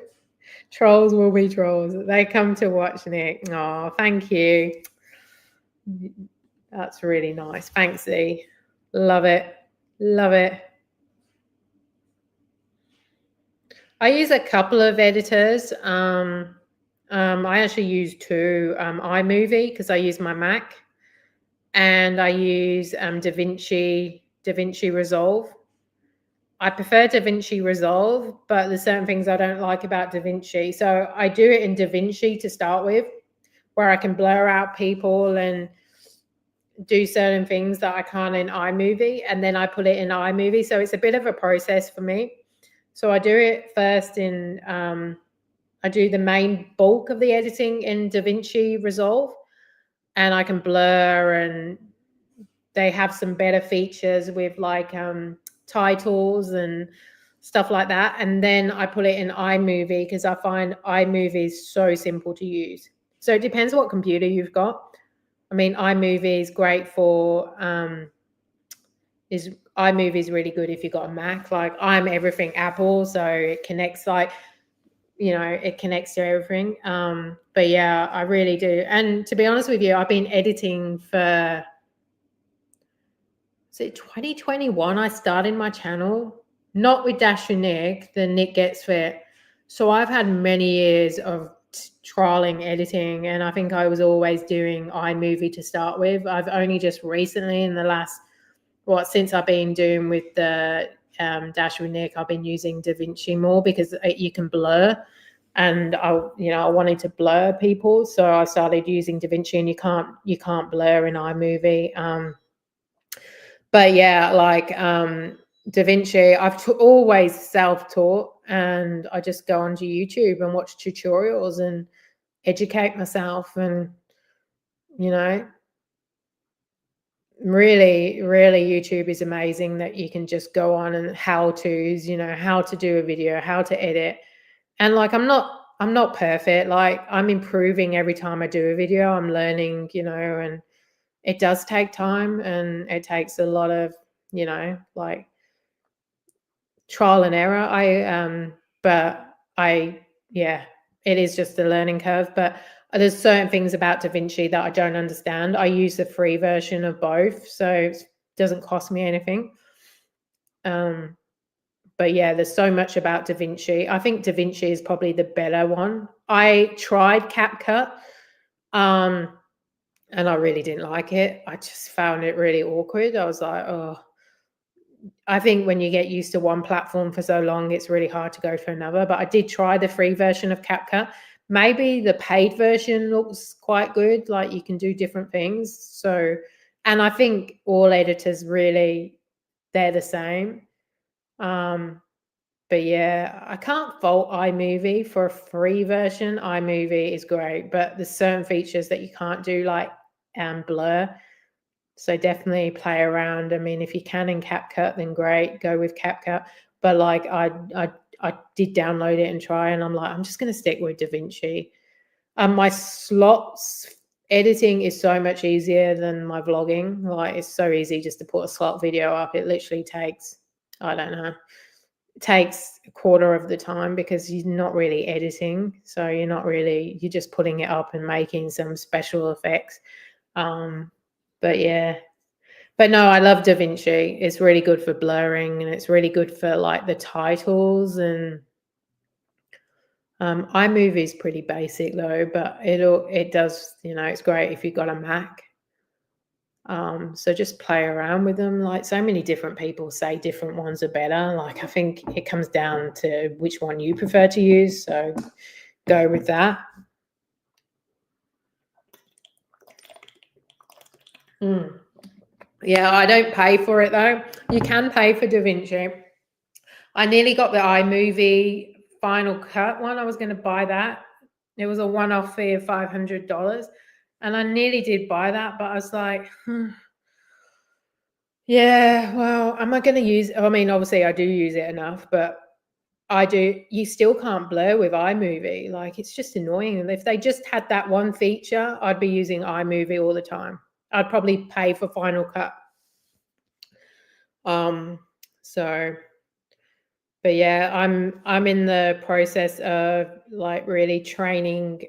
Trolls will be trolls. They come to watch Nick. Oh, thank you. That's really nice. Thanks, Z. Love it. Love it. I use a couple of editors. I actually use 2. iMovie, because I use my Mac, and I use DaVinci Resolve. I prefer DaVinci Resolve, but there's certain things I don't like about DaVinci. So I do it in DaVinci to start with, where I can blur out people and do certain things that I can't in iMovie, and then I put it in iMovie. So it's a bit of a process for me. So I do it first in, I do the main bulk of the editing in DaVinci Resolve, and I can blur, and they have some better features with like titles and stuff like that. And then I put it in iMovie because I find iMovie is so simple to use. So it depends what computer you've got. I mean, iMovie is great for iMovie is really good if you've got a Mac. Like, I'm everything Apple, so it connects it connects to everything. But yeah, I really do. And to be honest with you, I've been editing for, is it 2021? I started my channel, not with Dash and Nick, the Nick Gets Fit. So I've had many years of trialing editing, and I think I was always doing iMovie to start with. I've only just recently, in the last, since I've been doing with the Dash with Nick, I've been using DaVinci more because you can blur. And I wanted to blur people, so I started using DaVinci, and you can't blur in iMovie. But yeah, like DaVinci, I've always self-taught, and I just go onto YouTube and watch tutorials and educate myself. And really, really, YouTube is amazing that you can just go on and how-tos, how to do a video, how to edit. And like, I'm not perfect. Like, I'm improving every time I do a video. I'm learning, and it does take time, and it takes a lot of, like, trial and error. Yeah, it is just a learning curve. But there's certain things about DaVinci that I don't understand. I use the free version of both, so it doesn't cost me anything. But yeah, there's so much about DaVinci. I think DaVinci is probably the better one. I tried CapCut, and I really didn't like it. I just found it really awkward. I was like, oh, I think when you get used to one platform for so long, it's really hard to go for another. But I did try the free version of CapCut. Maybe the paid version looks quite good. Like, you can do different things. So, and I think all editors really, they're the same. But yeah, I can't fault iMovie for a free version. iMovie is great, but there's certain features that you can't do, like blur. So definitely play around. I mean, if you can in CapCut, then great, go with CapCut. But like, I did download it and try, and I'm like, I'm just going to stick with DaVinci. My slots editing is so much easier than my vlogging. Like, it's so easy just to put a slot video up. It literally takes, I don't know, it takes a quarter of the time, because you're not really editing. So you're just putting it up and making some special effects. But yeah. But no, I love DaVinci. It's really good for blurring, and it's really good for like the titles. And iMovie is pretty basic though, but it does, it's great if you've got a Mac. So just play around with them. Like, so many different people say different ones are better. Like, I think it comes down to which one you prefer to use. So go with that. Yeah, I don't pay for it though. You can pay for DaVinci. I nearly got the iMovie Final Cut one. I was going to buy that. It was a one-off fee of $500, and I nearly did buy that, but I was like, yeah, well, am I going to use? I mean, obviously, I do use it enough, but you still can't blur with iMovie. Like, it's just annoying. And if they just had that one feature, I'd be using iMovie all the time. I'd probably pay for Final Cut. So, but yeah, I'm in the process of like really training.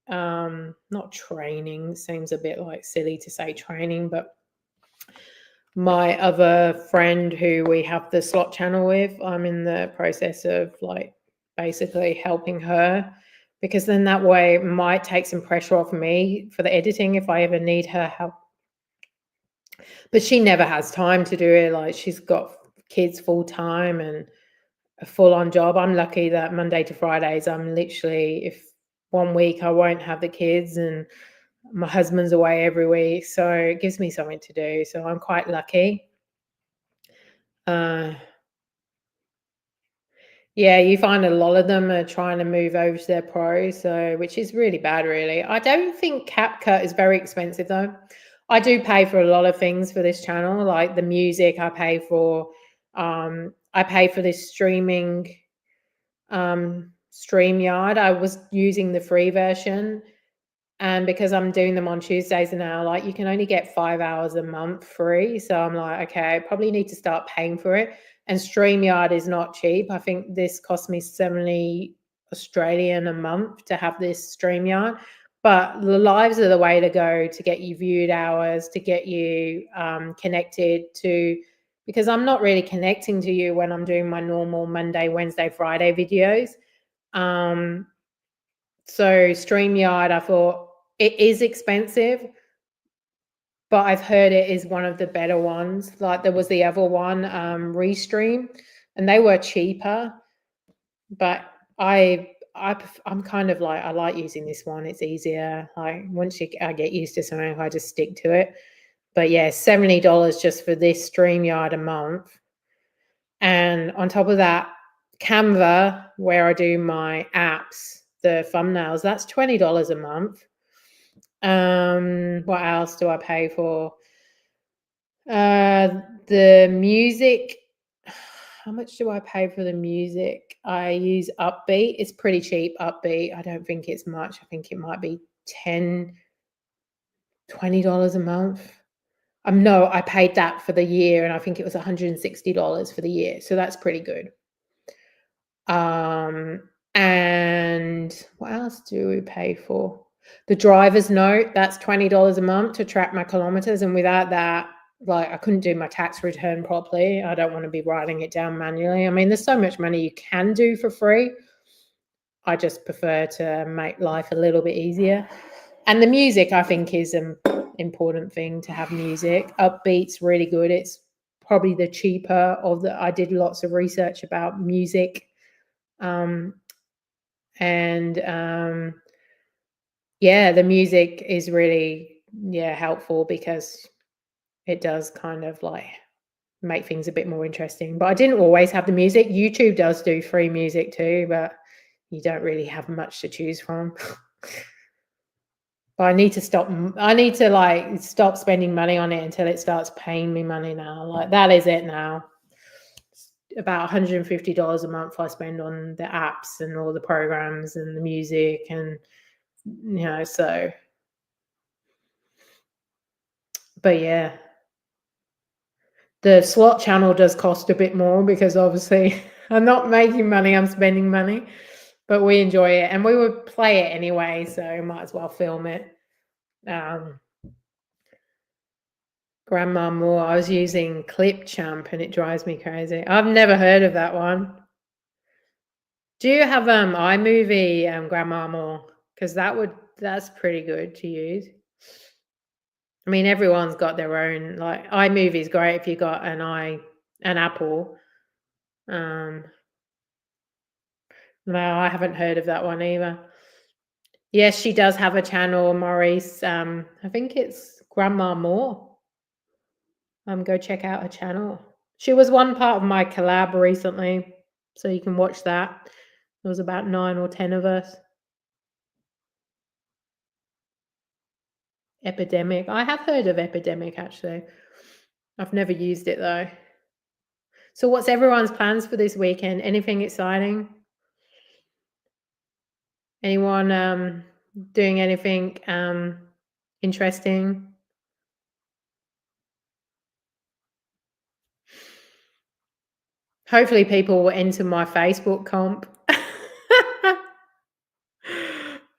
Not training, seems a bit like silly to say training, but my other friend who we have the slot channel with, I'm in the process of like basically helping her, because then that way it might take some pressure off me for the editing if I ever need her help. But she never has time to do it. Like, she's got kids full time and a full-on job. I'm lucky that Monday to Fridays, I'm literally, if 1 week I won't have the kids and my husband's away every week, so it gives me something to do. So I'm quite lucky. Yeah, you find a lot of them are trying to move over to their pro, so which is really bad, really. I don't think CapCut is very expensive though. I do pay for a lot of things for this channel, like the music I pay for. I pay for this streaming StreamYard. I was using the free version, and because I'm doing them on Tuesdays now, like, you can only get 5 hours a month free. So I'm like, okay, I probably need to start paying for it. And StreamYard is not cheap. I think this cost me 70 Australian a month to have this StreamYard. But the lives are the way to go to get you viewed hours, to get you connected to, because I'm not really connecting to you when I'm doing my normal Monday, Wednesday, Friday videos. So StreamYard, I thought it is expensive, but I've heard it is one of the better ones. Like, there was the other one, Restream, and they were cheaper. But I'm kind of like, I like using this one. It's easier. Like, once I get used to something, I just stick to it. But yeah, $70 just for this StreamYard a month. And on top of that, Canva, where I do my apps, the thumbnails, that's $20 a month. What else do I pay for? The music. How much do I pay for the music? I use Upbeat. It's pretty cheap, Upbeat. I don't think it's much. I think it might be $10, $20 a month. No, I paid that for the year, and I think it was $160 for the year. So that's pretty good. And what else do we pay for? The driver's note, that's $20 a month to track my kilometers. And without that, like, I couldn't do my tax return properly. I don't want to be writing it down manually. I mean, there's so much money you can do for free. I just prefer to make life a little bit easier. And the music, I think, is an important thing to have music. Upbeat's really good. It's probably the cheaper of the, I did lots of research about music. Yeah, the music is really, helpful, because it does kind of like make things a bit more interesting. But I didn't always have the music. YouTube does do free music too, but you don't really have much to choose from. But I need to like stop spending money on it until it starts paying me money now. Like, that is it now. About $150 a month I spend on the apps and all the programs and the music, and so. But yeah, the slot channel does cost a bit more, because obviously I'm not making money, I'm spending money, but we enjoy it, and we would play it anyway, so might as well film it. Grandma Moore. I was using Clipchamp and it drives me crazy. I've never heard of that one. Do you have iMovie, Grandma Moore? Because that's pretty good to use. I mean, everyone's got their own. Like iMovie is great if you got an Apple. No, I haven't heard of that one either. Yes, she does have a channel, Maurice. I think it's Grandma Moore. Go check out her channel. She was one part of my collab recently, so you can watch that. There was about 9 or 10 of us. Epidemic. I have heard of Epidemic, actually. I've never used it, though. So what's everyone's plans for this weekend? Anything exciting? Anyone doing anything interesting? Hopefully people will enter my Facebook comp.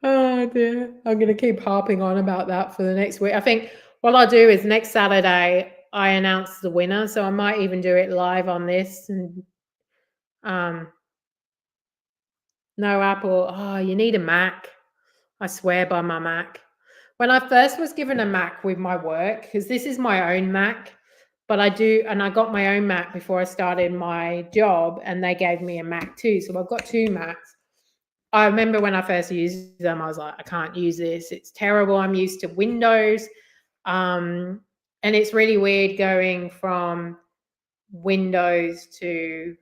Oh dear. I'm going to keep harping on about that for the next week. I think what I'll do is next Saturday I announce the winner, so I might even do it live on this. And no Apple. Oh, you need a Mac. I swear by my Mac. When I first was given a Mac with my work, because this is my own Mac, but I got my own Mac before I started my job, and they gave me a Mac too. So I've got 2 Macs. I remember when I first used them, I was like, I can't use this. It's terrible. I'm used to Windows. And it's really weird going from Windows to,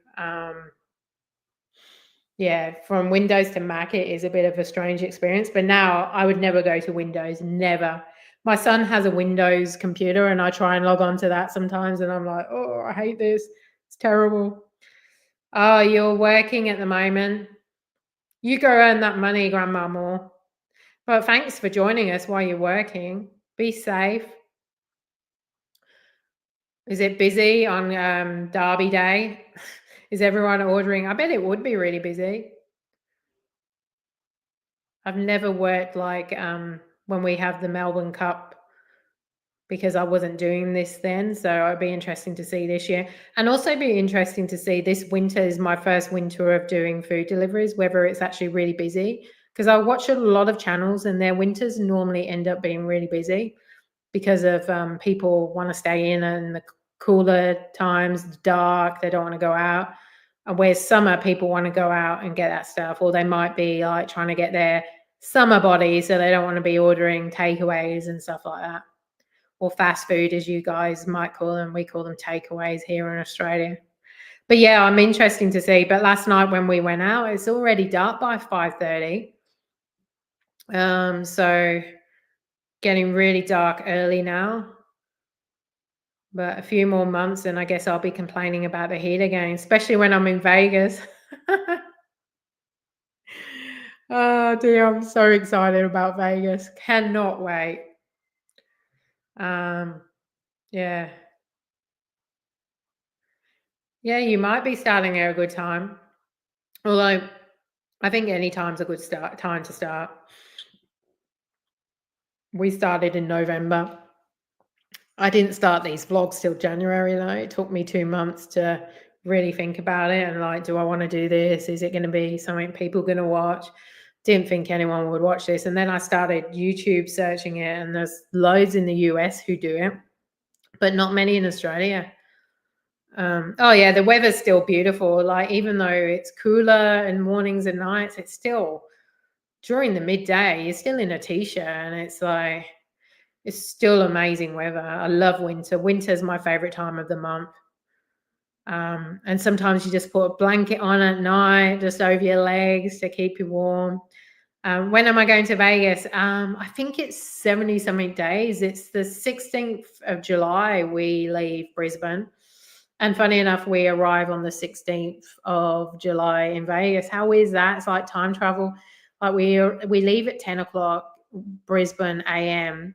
from Windows to Mac. It is a bit of a strange experience. But now I would never go to Windows, never. My son has a Windows computer and I try and log on to that sometimes and I'm like, oh, I hate this. It's terrible. Oh, you're working at the moment. You go earn that money, Grandma Moore. Well, thanks for joining us while you're working. Be safe. Is it busy on Derby Day? Is everyone ordering? I bet it would be really busy. I've never worked like when we have the Melbourne Cup because I wasn't doing this then. So it'd be interesting to see this year. And also be interesting to see this winter is my first winter of doing food deliveries, whether it's actually really busy. Because I watch a lot of channels and their winters normally end up being really busy because of people want to stay in the cooler times, dark, they don't want to go out. And whereas summer, people want to go out and get that stuff, or they might be like trying to get their summer body, so they don't want to be ordering takeaways and stuff like that. Or fast food, as you guys might call them. We call them takeaways here in Australia. But yeah, I'm interesting to see. But last night when we went out, it's already dark by 5:30. So getting really dark early now. But a few more months and I guess I'll be complaining about the heat again, especially when I'm in Vegas. Oh dear, I'm so excited about Vegas. Cannot wait. Yeah. Yeah, you might be starting at a good time. Although I think any time's a good time to start. We started in November. I didn't start these vlogs till January though. It took me 2 months to really think about it and like, do I want to do this? Is it going to be something people going to watch? Didn't think anyone would watch this. And then I started YouTube searching it and there's loads in the US who do it, but not many in Australia. Oh yeah, the weather's still beautiful. Like even though it's cooler in mornings and nights, it's still during the midday, you're still in a t-shirt and it's like, it's still amazing weather. I love winter. Winter's my favorite time of the month. And sometimes you just put a blanket on at night, just over your legs to keep you warm. When am I going to Vegas? I think it's 70 something days. It's the 16th of July we leave Brisbane. And funny enough, we arrive on the 16th of July in Vegas. How is that? It's like time travel. Like we leave at 10 o'clock Brisbane AM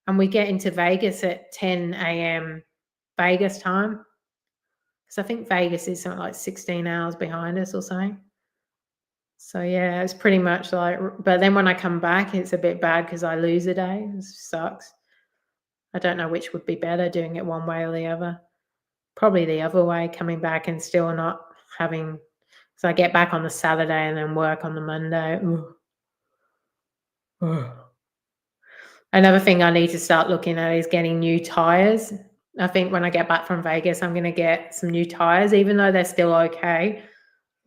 and we get into Vegas at 10 a.m. Vegas time. Because I think Vegas is something like 16 hours behind us or something. So yeah, it's pretty much like, but then when I come back, it's a bit bad because I lose a day. It sucks. I don't know which would be better, doing it one way or the other. Probably the other way, coming back and still not having. So I get back on the Saturday and then work on the Monday. Another thing I need to start looking at is getting new tires. I think when I get back from Vegas, I'm going to get some new tires, even though they're still okay.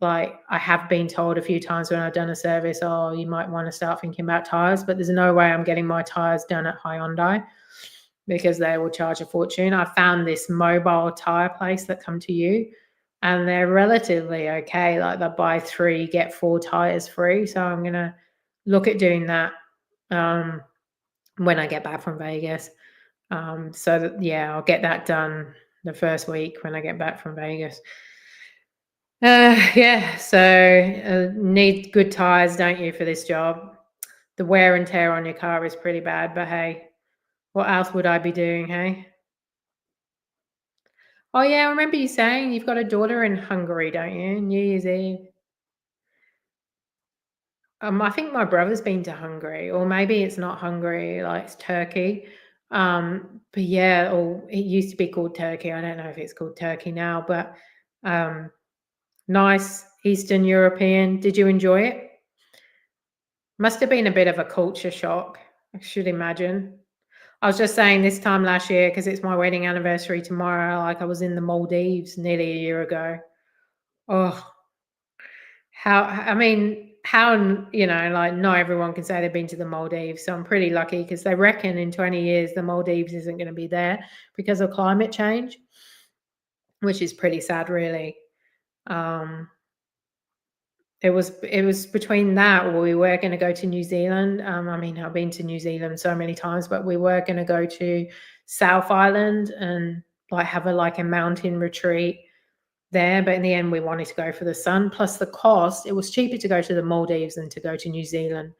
Like, I have been told a few times when I've done a service, oh, you might want to start thinking about tires, but there's no way I'm getting my tires done at Hyundai because they will charge a fortune. I found this mobile tire place that come to you, and they're relatively okay. Like, they buy 3, get 4 tires free. So I'm going to look at doing that when I get back from Vegas. So that, yeah, I'll get that done the first week when I get back from Vegas. Yeah, so need good tires, don't you, for this job? The wear and tear on your car is pretty bad, but hey, what else would I be doing, hey? Oh yeah, I remember you saying you've got a daughter in Hungary, don't you? New Year's Eve. I think my brother's been to Hungary, or maybe it's not Hungary, like it's Turkey. But yeah, or it used to be called Turkey. I don't know if it's called Turkey now, but nice Eastern European. Did you enjoy it? Must have been a bit of a culture shock, I should imagine. I was just saying this time last year, because it's my wedding anniversary tomorrow, like I was in the Maldives nearly a year ago. Oh, like not everyone can say they've been to the Maldives. So I'm pretty lucky because they reckon in 20 years the Maldives isn't going to be there because of climate change, which is pretty sad, really. It was between that, or we were going to go to New Zealand. I've been to New Zealand so many times, but we were going to go to South Island and like have a mountain retreat there. But in the end, we wanted to go for the sun. Plus the cost, it was cheaper to go to the Maldives than to go to New Zealand.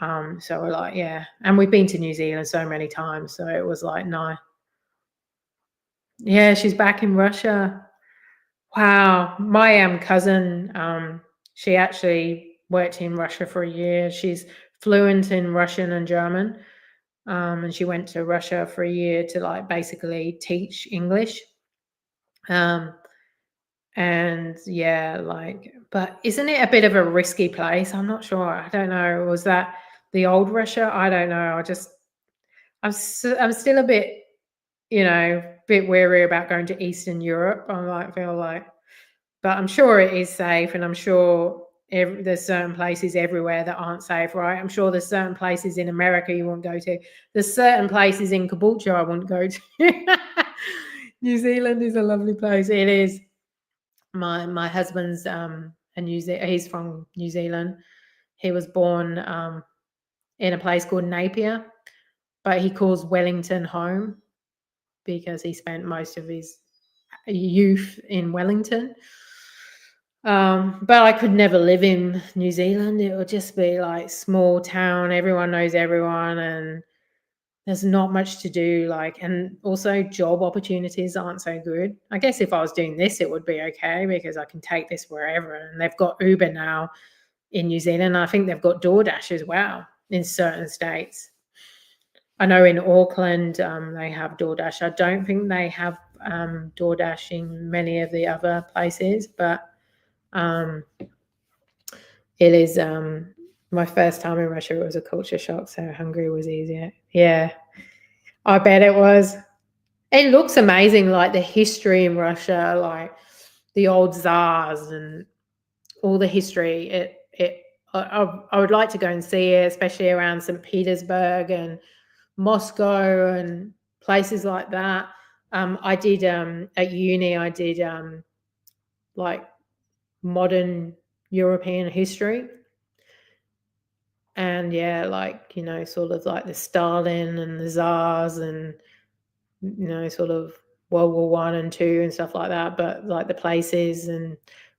So we're like, yeah. And we've been to New Zealand so many times, so it was like, no. Yeah, she's back in Russia. Wow. My cousin, she actually worked in Russia for a year. She's fluent in Russian and German. And she went to Russia for a year to like basically teach English. And yeah, but isn't it a bit of a risky place? I'm not sure. I don't know. Was that the old Russia? I don't know. I'm still a bit, bit wary about going to Eastern Europe. But I'm sure it is safe, and I'm sure there's certain places everywhere that aren't safe, right? I'm sure there's certain places in America you won't go to. There's certain places in Caboolture I wouldn't go to. New Zealand is a lovely place. It is. My husband's he's from New Zealand. He was born in a place called Napier, but he calls Wellington home because he spent most of his youth in Wellington. But I could never live in New Zealand. It would just be like small town. Everyone knows everyone, and there's not much to do. And also job opportunities aren't so good. I guess if I was doing this, it would be okay because I can take this wherever. And they've got Uber now in New Zealand. I think they've got DoorDash as well in certain states. I know in Auckland they have DoorDash. I don't think they have DoorDash in many of the other places, but it is my first time in Russia. It was a culture shock, so Hungary was easier. Yeah, I bet it was. It looks amazing, like the history in Russia, like the old czars and all the history. I would like to go and see it, especially around St. Petersburg and Moscow and places like that. I did at uni. I did like modern European history, and yeah, sort of like the Stalin and the czars, and sort of World War I and II and stuff like that. But like the places and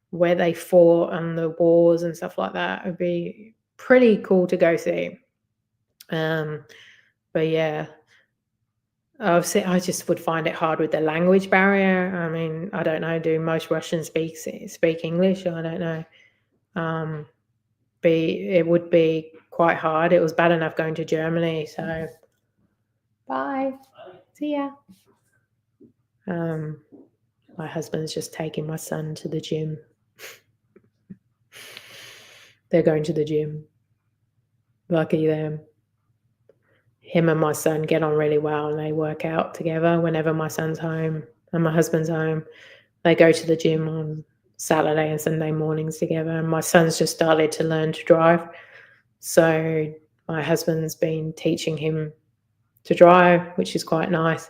where they fought and the wars and stuff like that would be pretty cool to go see. But yeah, obviously I just would find it hard with the language barrier. I mean, I don't know. Do most Russians speak English? I don't know. It would be quite hard. It was bad enough going to Germany. So, bye. See ya. My husband's just taking my son to the gym. They're going to the gym. Lucky them. Him and my son get on really well and they work out together whenever my son's home and my husband's home. They go to the gym on Saturday and Sunday mornings together. And my son's just started to learn to drive. So my husband's been teaching him to drive, which is quite nice.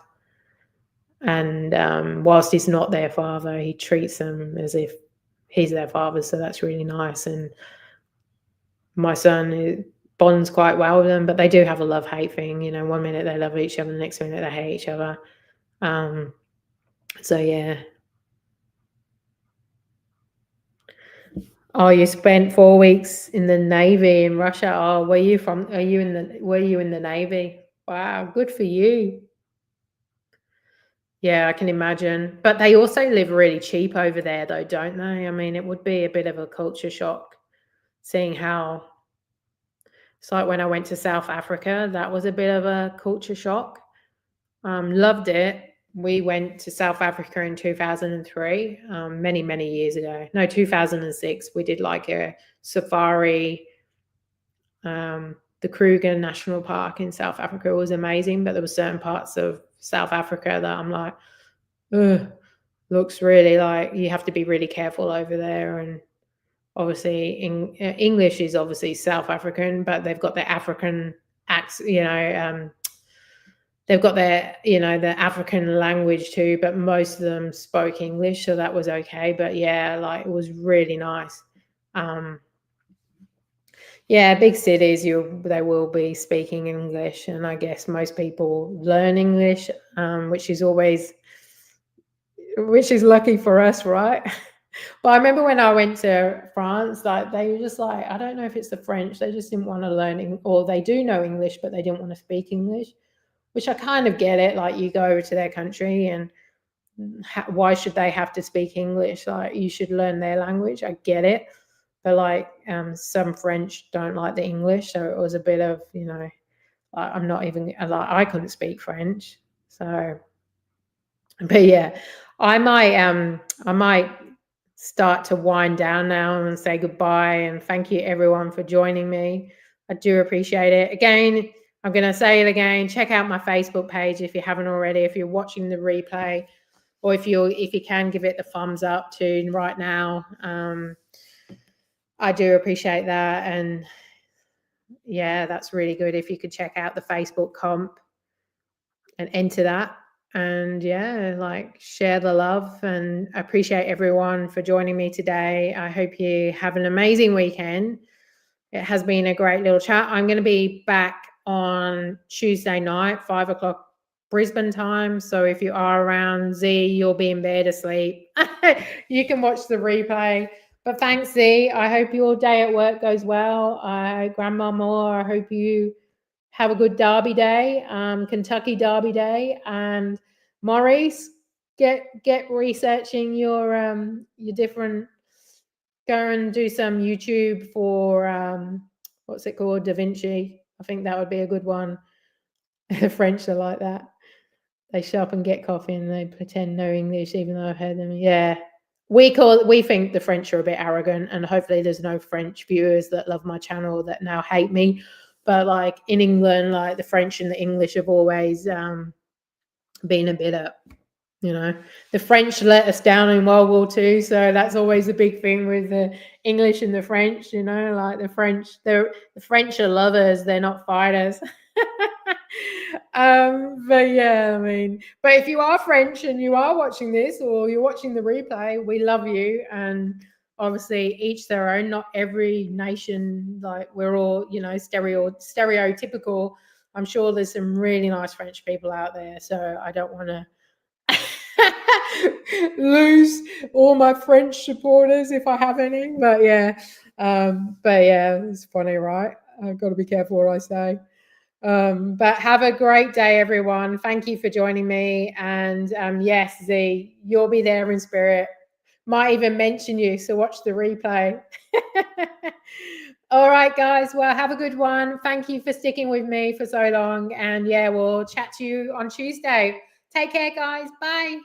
And whilst he's not their father, he treats them as if he's their father. So that's really nice. And my son bonds quite well with them, but they do have a love-hate thing. You know, one minute they love each other, the next minute they hate each other. So yeah. Oh, you spent 4 weeks in the Navy in Russia. Oh, were you in the Navy? Wow, good for you. Yeah, I can imagine. But they also live really cheap over there though, don't they? I mean, it would be a bit of a culture shock seeing how it's like when I went to South Africa, that was a bit of a culture shock. Loved it. We went to South Africa in 2003, many, many years ago. No, 2006. We did like a safari. The Kruger National Park in South Africa was amazing, but there were certain parts of South Africa that I'm like, ugh, looks really like you have to be really careful over there. And obviously, English is obviously South African, but they've got their African accent, they've got their, the African language too, but most of them spoke English, so that was okay. But yeah, like it was really nice. Yeah, big cities, they will be speaking English, and I guess most people learn English, which is lucky for us, right? But I remember when I went to France, like they were just like, I don't know if it's the French, they just didn't want to learn, or they do know English, but they didn't want to speak English, which I kind of get it. Like you go over to their country and why should they have to speak English? Like you should learn their language. I get it. But like some French don't like the English. So it was a bit of, like I'm not even, like I couldn't speak French. So, but yeah, I might start to wind down now and say goodbye and thank you everyone for joining me. I do appreciate it. Again, I'm going to say it again. Check out my Facebook page if you haven't already. If you're watching the replay, or if you can give it the thumbs up to right now, I do appreciate that. And yeah, that's really good. If you could check out the Facebook comp and enter that. And yeah, like share the love, and I appreciate everyone for joining me today. I hope you have an amazing weekend. It has been a great little chat. I'm going to be back on Tuesday night, 5:00 Brisbane time. So if you are around, Z, you'll be in bed asleep. You can watch the replay. But thanks, Z. I hope your day at work goes well. Grandma Moore, I hope you have a good Derby day, Kentucky Derby day. And Maurice, get researching your different. Go and do some YouTube for what's it called, Da Vinci. I think that would be a good one. The French are like that. They shop and get coffee and they pretend no English, even though I've heard them. Yeah. We think the French are a bit arrogant, and hopefully there's no French viewers that love my channel that now hate me. But like in England, like the French and the English have always been a bit up. The French let us down in World War II, so that's always a big thing with the English and the French. Like the French are lovers; they're not fighters. But yeah, I mean, but if you are French and you are watching this or you're watching the replay, we love you. And obviously each their own. Not every nation, like we're all, stereotypical. I'm sure there's some really nice French people out there, so I don't want to lose all my French supporters if I have any. But yeah, it's funny, right? I've got to be careful what I say. But have a great day, everyone. Thank you for joining me. And yes, Z, you'll be there in spirit. Might even mention you, so watch the replay. All right, guys. Well, have a good one. Thank you for sticking with me for so long. And yeah, we'll chat to you on Tuesday. Take care, guys. Bye.